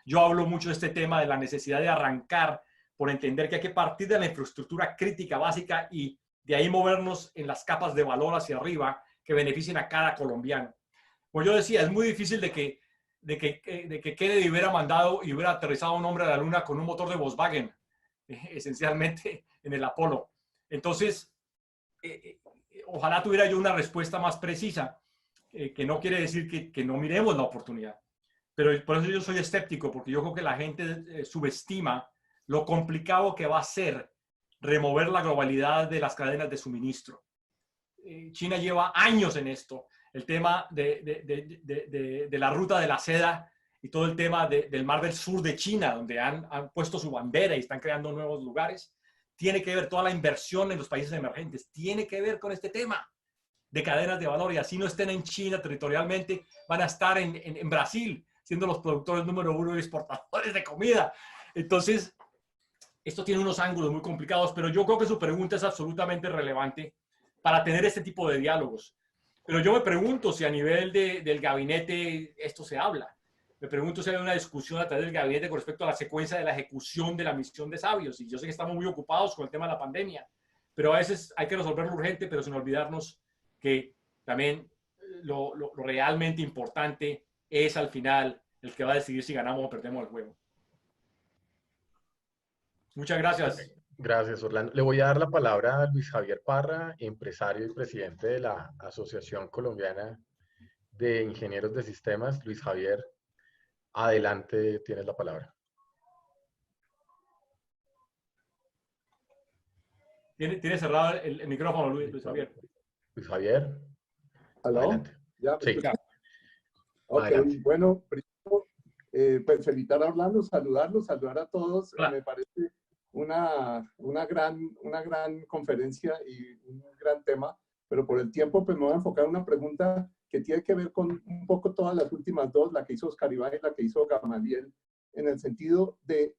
Yo hablo mucho de este tema de la necesidad de arrancar por entender que hay que partir de la infraestructura crítica básica y de ahí movernos en las capas de valor hacia arriba que beneficien a cada colombiano. Como yo decía, es muy difícil de que Kennedy hubiera mandado y hubiera aterrizado un hombre a la luna con un motor de Volkswagen, esencialmente en el Apolo. Entonces, ojalá tuviera yo una respuesta más precisa, que no quiere decir que no miremos la oportunidad. Pero por eso yo soy escéptico, porque yo creo que la gente subestima lo complicado que va a ser remover la globalidad de las cadenas de suministro. China lleva años en esto. El tema de la ruta de la seda y todo el tema del Mar del Sur de China, donde han puesto su bandera y están creando nuevos lugares, tiene que ver toda la inversión en los países emergentes, tiene que ver con este tema de cadenas de valor. Y así no estén en China territorialmente, van a estar en Brasil, siendo los productores número 1 y exportadores de comida. Entonces, esto tiene unos ángulos muy complicados, pero yo creo que su pregunta es absolutamente relevante para tener este tipo de diálogos. Pero yo me pregunto si a nivel del gabinete esto se habla. Me pregunto si hay una discusión a través del gabinete con respecto a la secuencia de la ejecución de la misión de Sabios. Y yo sé que estamos muy ocupados con el tema de la pandemia, pero a veces hay que resolverlo urgente, pero sin olvidarnos que también lo realmente importante es al final el que va a decidir si ganamos o perdemos el juego. Muchas gracias. Gracias, Orlando. Le voy a dar la palabra a Luis Javier Parra, empresario y presidente de la Asociación Colombiana de Ingenieros de Sistemas. Luis Javier, adelante, tienes la palabra. Tiene cerrado el micrófono, Luis Javier. Luis Javier. ¿Aló? Adelante. ¿Ya? Sí. Ok, Adelante. bueno, primero, pues felicitar a Orlando, saludar a todos. Hola. Me parece una gran conferencia y un gran tema, pero por el tiempo pues me voy a enfocar en una pregunta que tiene que ver con un poco todas las últimas dos, la que hizo Oscar Iván y la que hizo Gamaliel, en el sentido de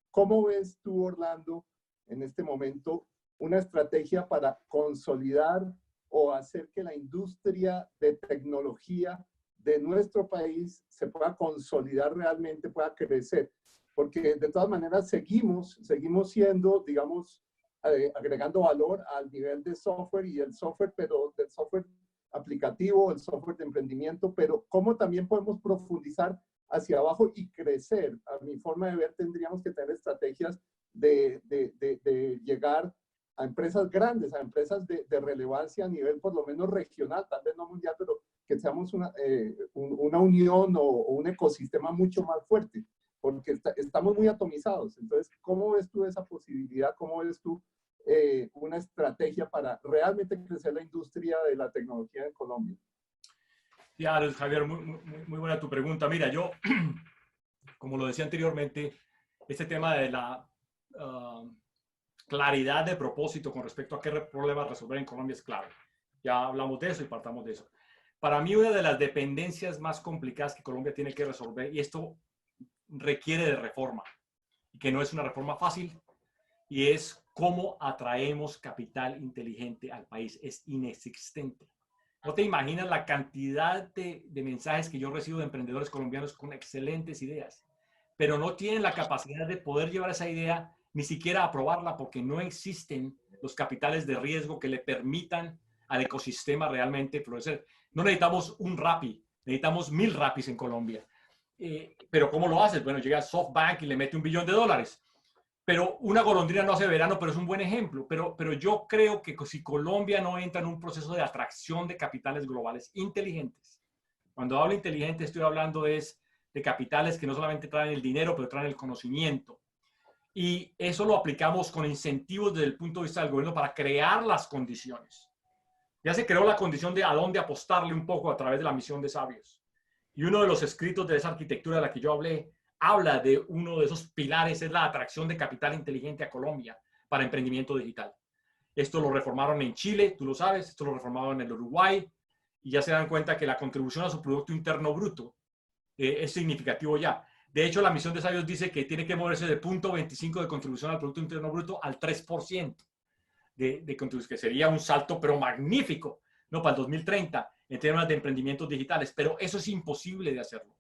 ¿cómo ves tú, Orlando, en este momento una estrategia para consolidar o hacer que la industria de tecnología de nuestro país se pueda consolidar realmente, pueda crecer? Porque de todas maneras seguimos siendo, digamos, agregando valor al nivel de software y el software, pero del software aplicativo, el software de emprendimiento, pero cómo también podemos profundizar hacia abajo y crecer. A mi forma de ver, tendríamos que tener estrategias de llegar a empresas grandes, a empresas de relevancia a nivel por lo menos regional, tal vez no mundial, pero que seamos una unión o un ecosistema mucho más fuerte, porque estamos muy atomizados. Entonces, ¿cómo ves tú esa posibilidad? ¿Cómo ves tú una estrategia para realmente crecer la industria de la tecnología en Colombia? Ya, Javier, muy buena tu pregunta. Mira, yo, como lo decía anteriormente, este tema de la claridad de propósito con respecto a qué problemas resolver en Colombia es clave. Ya hablamos de eso y partamos de eso. Para mí, una de las dependencias más complicadas que Colombia tiene que resolver, y esto requiere de reforma, y que no es una reforma fácil, y es cómo atraemos capital inteligente al país. Es inexistente. No te imaginas la cantidad de mensajes que yo recibo de emprendedores colombianos con excelentes ideas, pero no tienen la capacidad de poder llevar esa idea ni siquiera a aprobarla, porque no existen los capitales de riesgo que le permitan al ecosistema realmente florecer. No necesitamos un Rappi, necesitamos 1000 Rappis en Colombia. Pero ¿cómo lo haces? Bueno, llega SoftBank y le mete $1 billón. Pero una golondrina no hace verano, pero es un buen ejemplo. Pero yo creo que si Colombia no entra en un proceso de atracción de capitales globales inteligentes, cuando hablo inteligente estoy hablando de capitales que no solamente traen el dinero, pero traen el conocimiento. Y eso lo aplicamos con incentivos desde el punto de vista del gobierno para crear las condiciones. Ya se creó la condición de a dónde apostarle un poco a través de la misión de Sabios. Y uno de los escritos de esa arquitectura de la que yo hablé, habla de uno de esos pilares, es la atracción de capital inteligente a Colombia para emprendimiento digital. Esto lo reformaron en Chile, tú lo sabes, esto lo reformaron en el Uruguay, y ya se dan cuenta que la contribución a su Producto Interno Bruto es significativo ya. De hecho, la misión de Sabios dice que tiene que moverse de 0.25 de contribución al Producto Interno Bruto al 3%. que sería un salto, pero magnífico, ¿no? Para el 2030, en términos de emprendimientos digitales. Pero eso es imposible de hacerlo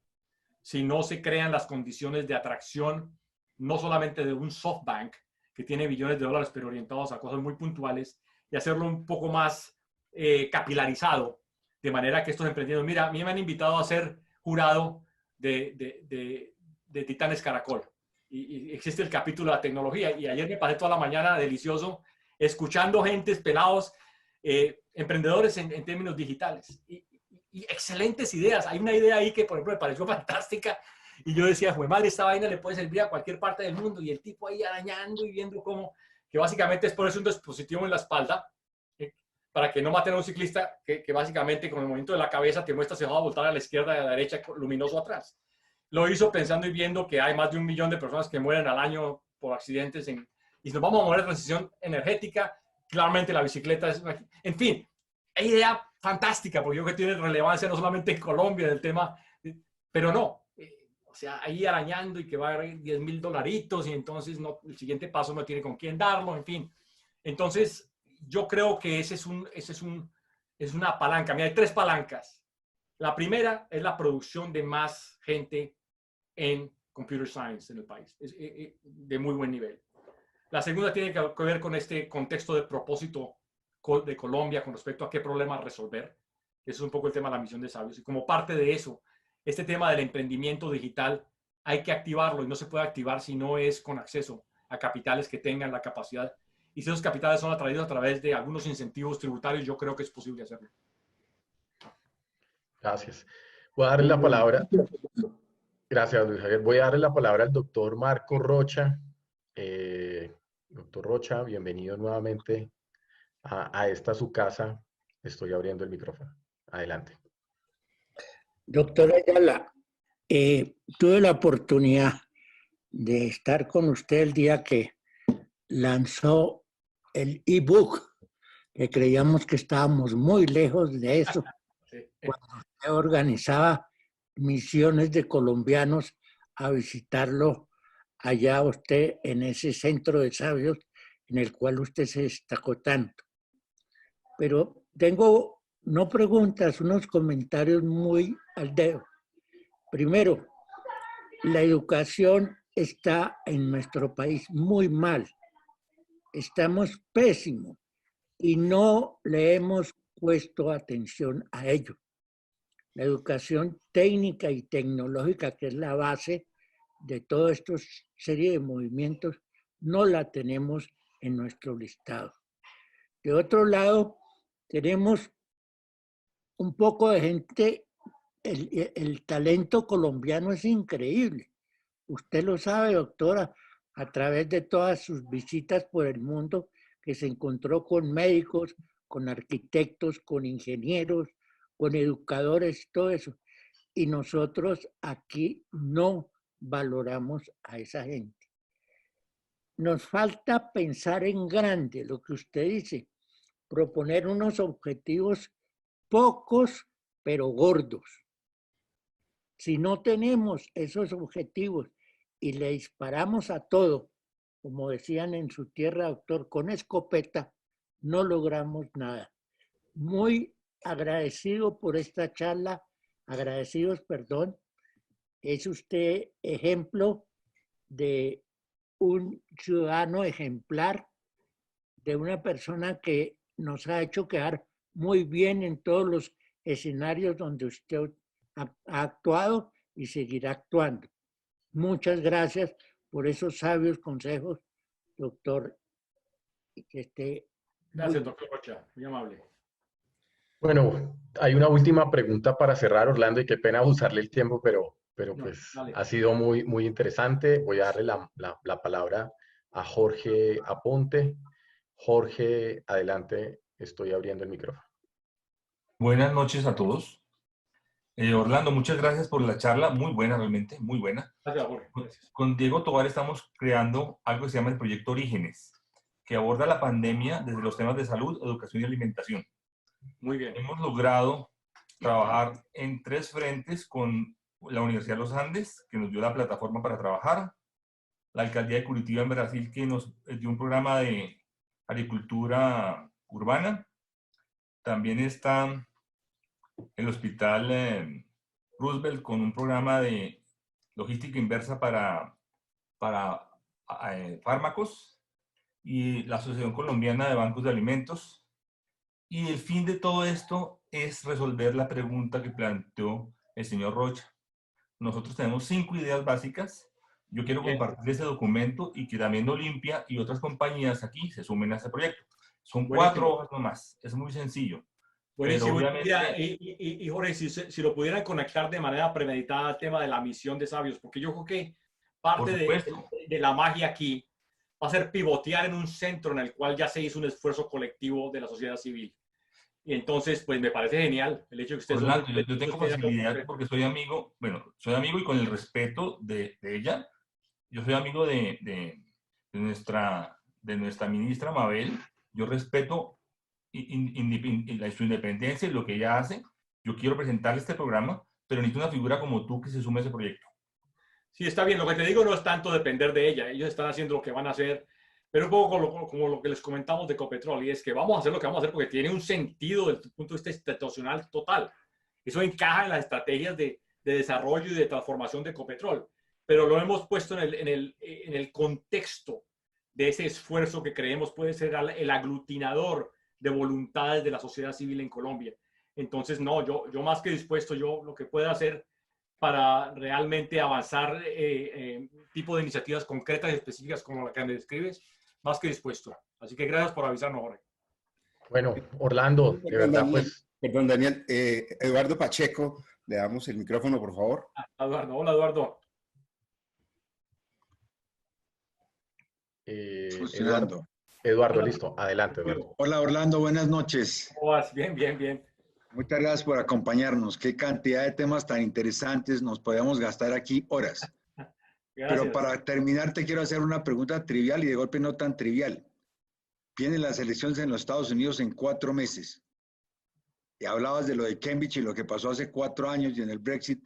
si no se crean las condiciones de atracción, no solamente de un SoftBank, que tiene billones de dólares, pero orientados a cosas muy puntuales, y hacerlo un poco más capilarizado, de manera que estos emprendedores, mira, a mí me han invitado a ser jurado de Titanes Caracol, y existe el capítulo de la tecnología, y ayer me pasé toda la mañana delicioso, escuchando gentes pelados, emprendedores en términos digitales, y excelentes ideas. Hay una idea ahí que, por ejemplo, me pareció fantástica, y yo decía, jue madre, esta vaina le puede servir a cualquier parte del mundo, y el tipo ahí arañando y viendo cómo, que básicamente es ponerse un dispositivo en la espalda, para que no maten a un ciclista que básicamente con el movimiento de la cabeza te muestra si va a voltar a la izquierda y a la derecha, luminoso atrás. Lo hizo pensando y viendo que hay más de 1 millón de personas que mueren al año por accidentes, y si nos vamos a mover a transición energética, claramente la bicicleta es, en fin, hay idea fantástica, porque yo creo que tiene relevancia no solamente en Colombia del tema, pero no, o sea, ahí arañando y que va a haber $10,000 y entonces no, el siguiente paso no tiene con quién darlo, en fin. Entonces, yo creo que ese es una palanca. Mira, hay 3 palancas. La primera es la producción de más gente en computer science en el país, de muy buen nivel. La segunda tiene que ver con este contexto de propósito de Colombia con respecto a qué problemas resolver. Eso es un poco el tema de la misión de Sabios. Y como parte de eso, este tema del emprendimiento digital hay que activarlo, y no se puede activar si no es con acceso a capitales que tengan la capacidad. Y si esos capitales son atraídos a través de algunos incentivos tributarios, yo creo que es posible hacerlo. Gracias. Voy a darle la palabra. Gracias, Luis Javier. Voy a darle la palabra al doctor Marco Rocha. Doctor Rocha, bienvenido nuevamente a esta su casa. Estoy abriendo el micrófono. Adelante. Doctor Ayala, tuve la oportunidad de estar con usted el día que lanzó el ebook, que creíamos que estábamos muy lejos de eso, cuando usted organizaba misiones de colombianos a visitarlo allá usted en ese centro de sabios en el cual usted se destacó tanto. Pero tengo, no preguntas, unos comentarios muy al dedo. Primero, la educación está en nuestro país muy mal. Estamos pésimos y no le hemos puesto atención a ello. La educación técnica y tecnológica, que es la base de toda esta serie de movimientos, no la tenemos en nuestro listado. De otro lado, tenemos un poco de gente, el talento colombiano es increíble. Usted lo sabe, doctora, a través de todas sus visitas por el mundo, que se encontró con médicos, con arquitectos, con ingenieros, con educadores, todo eso. Y nosotros aquí no valoramos a esa gente. Nos falta pensar en grande, lo que usted dice, proponer unos objetivos pocos pero gordos. Si no tenemos esos objetivos y le disparamos a todo, como decían en su tierra, doctor, con escopeta, no logramos nada. Muy agradecido por esta charla, agradecidos, perdón. Es usted ejemplo de un ciudadano ejemplar, de una persona que nos ha hecho quedar muy bien en todos los escenarios donde usted ha actuado y seguirá actuando. Muchas gracias por esos sabios consejos, doctor. Gracias, doctor Rocha. Muy amable. Bueno, hay una última pregunta para cerrar, Orlando, y qué pena usarle el tiempo, pero pues ha sido muy interesante. Voy a darle la palabra a Jorge Aponte. Jorge, adelante, estoy abriendo el micrófono. Buenas noches a todos. Orlando, muchas gracias por la charla, muy buena realmente, muy buena. Gracias, Jorge. Gracias. Con Diego Tovar estamos creando algo que se llama el Proyecto Orígenes, que aborda la pandemia desde los temas de salud, educación y alimentación. Muy bien. Hemos logrado trabajar en 3 frentes con la Universidad de los Andes, que nos dio la plataforma para trabajar, la Alcaldía de Curitiba en Brasil, que nos dio un programa de agricultura urbana. También está el Hospital Roosevelt con un programa de logística inversa para fármacos, y la Asociación Colombiana de Bancos de Alimentos. Y el fin de todo esto es resolver la pregunta que planteó el señor Rocha. Nosotros tenemos 5 ideas básicas. Yo quiero compartir ese documento y que también Olimpia y otras compañías aquí se sumen a ese proyecto. Son 4 hojas nomás. Es muy sencillo. Buenísimo. Obviamente... Y Jorge, si lo pudieran conectar de manera premeditada al tema de la misión de Sabios, porque yo creo que parte de la magia aquí va a ser pivotear en un centro en el cual ya se hizo un esfuerzo colectivo de la sociedad civil. Y entonces, pues me parece genial el hecho de que ustedes... yo tengo facilidad porque soy amigo, bueno, soy amigo y con el respeto de ella. Yo soy amigo de nuestra ministra Mabel. Yo respeto su independencia y lo que ella hace. Yo quiero presentarle este programa, pero necesito una figura como tú que se sume a ese proyecto. Sí, está bien. Lo que te digo no es tanto depender de ella. Ellos están haciendo lo que van a hacer, pero un poco como lo que les comentamos de Ecopetrol, y es que vamos a hacer lo que vamos a hacer porque tiene un sentido desde el punto de vista institucional total. Eso encaja en las estrategias de desarrollo y de transformación de Ecopetrol, pero lo hemos puesto en el contexto de ese esfuerzo que creemos puede ser el aglutinador de voluntades de la sociedad civil en Colombia. Entonces, no, yo más que dispuesto, yo lo que pueda hacer para realmente avanzar tipo de iniciativas concretas y específicas como la que me describes, más que dispuesto. Así que gracias por avisarnos, Jorge. Bueno, Orlando, de verdad, Daniel, pues... Perdón, Daniel. Eduardo Pacheco, le damos el micrófono, por favor. Eduardo, hola, Eduardo. Eduardo, listo. Adelante, Eduardo. Hola, Orlando. Buenas noches. ¿Cómo vas? Bien, bien, bien. Muchas gracias por acompañarnos. Qué cantidad de temas tan interesantes. Nos podemos gastar aquí horas. Gracias. Pero para terminar, te quiero hacer una pregunta trivial y de golpe no tan trivial. Vienen las elecciones en los Estados Unidos en 4 meses. Y hablabas de lo de Cambridge y lo que pasó hace 4 años y en el Brexit.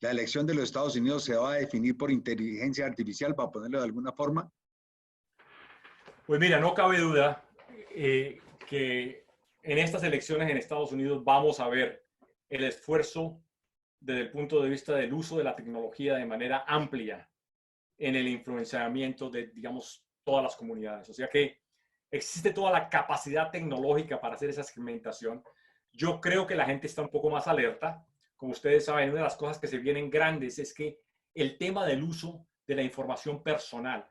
La elección de los Estados Unidos se va a definir por inteligencia artificial, para ponerlo de alguna forma. Pues mira, no cabe duda que en estas elecciones en Estados Unidos vamos a ver el esfuerzo desde el punto de vista del uso de la tecnología de manera amplia en el influenciamiento de, digamos, todas las comunidades. O sea que existe toda la capacidad tecnológica para hacer esa segmentación. Yo creo que la gente está un poco más alerta. Como ustedes saben, una de las cosas que se vienen grandes es que el tema del uso de la información personal,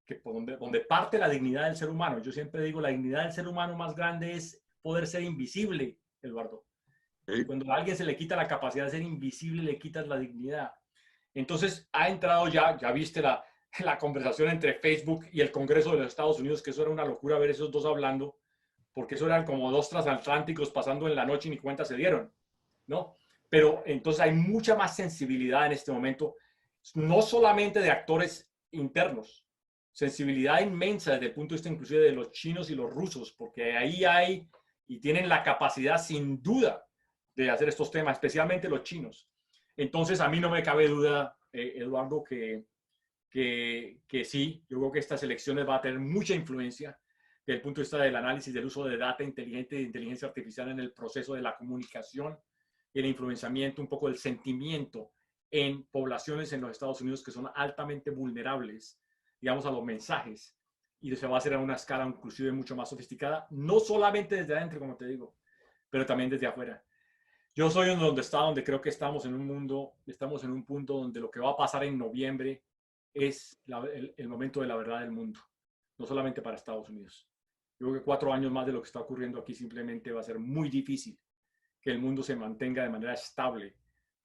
que donde parte la dignidad del ser humano. Yo siempre digo, la dignidad del ser humano más grande es poder ser invisible, Eduardo. Cuando a alguien se le quita la capacidad de ser invisible, le quitas la dignidad. Entonces, ha entrado ya viste la conversación entre Facebook y el Congreso de los Estados Unidos, que eso era una locura ver esos dos hablando, porque eso eran como 2 transatlánticos pasando en la noche y ni cuenta se dieron, ¿no? Pero entonces hay mucha más sensibilidad en este momento, no solamente de actores internos, sensibilidad inmensa desde el punto de vista inclusive de los chinos y los rusos, porque ahí hay y tienen la capacidad sin duda de hacer estos temas, especialmente los chinos. Entonces a mí no me cabe duda, Eduardo, que sí, yo creo que estas elecciones van a tener mucha influencia desde el punto de vista del análisis del uso de data inteligente, de inteligencia artificial en el proceso de la comunicación y el influenciamiento, un poco del sentimiento en poblaciones en los Estados Unidos que son altamente vulnerables, digamos, a los mensajes, y se va a hacer a una escala inclusive mucho más sofisticada, no solamente desde adentro, como te digo, pero también desde afuera. Yo soy donde creo que estamos en un punto donde lo que va a pasar en noviembre es el momento de la verdad del mundo, no solamente para Estados Unidos. Yo creo que 4 años más de lo que está ocurriendo aquí simplemente va a ser muy difícil que el mundo se mantenga de manera estable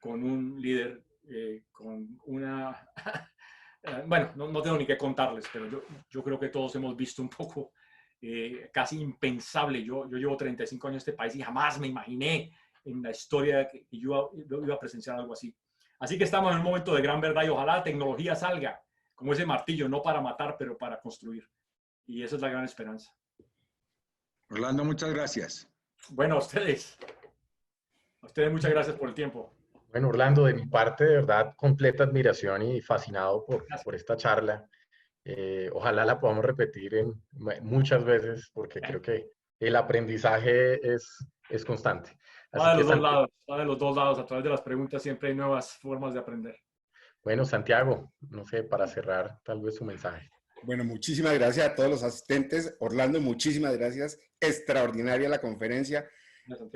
con un líder, con una... bueno, no tengo ni qué contarles, pero yo creo que todos hemos visto un poco casi impensable. Yo llevo 35 años en este país y jamás me imaginé en la historia que yo iba a presenciar algo así. Así que estamos en un momento de gran verdad y ojalá la tecnología salga como ese martillo, no para matar, pero para construir. Y esa es la gran esperanza. Orlando, muchas gracias. Bueno, a ustedes muchas gracias por el tiempo. Bueno, Orlando, de mi parte, de verdad, completa admiración y fascinado por esta charla. Ojalá la podamos repetir muchas veces porque creo que el aprendizaje es constante. Así Va de que, los dos lados, va de los dos lados. A través de las preguntas siempre hay nuevas formas de aprender. Bueno, Santiago, no sé, para cerrar tal vez su mensaje. Bueno, muchísimas gracias a todos los asistentes. Orlando, muchísimas gracias. Extraordinaria la conferencia.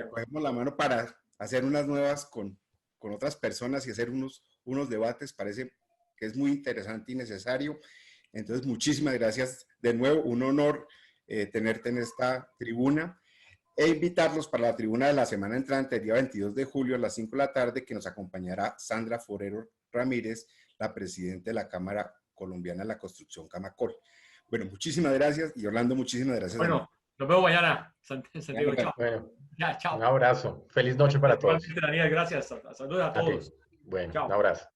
Cogemos la mano para hacer unas nuevas con otras personas y hacer unos debates. Parece que es muy interesante y necesario. Entonces, muchísimas gracias de nuevo. Un honor tenerte en esta tribuna e invitarlos para la tribuna de la semana entrante, el día 22 de julio a las 5 de la tarde, que nos acompañará Sandra Forero Ramírez, la presidenta de la Cámara Colombiana de la Construcción, Camacol. Bueno, muchísimas gracias y Orlando, muchísimas gracias. Bueno, nos vemos mañana. Santiago, chao. Bueno, ya, chao. Un abrazo. Feliz noche para todos. Daniel, gracias. Saludos a todos. Bueno, chao. un abrazo.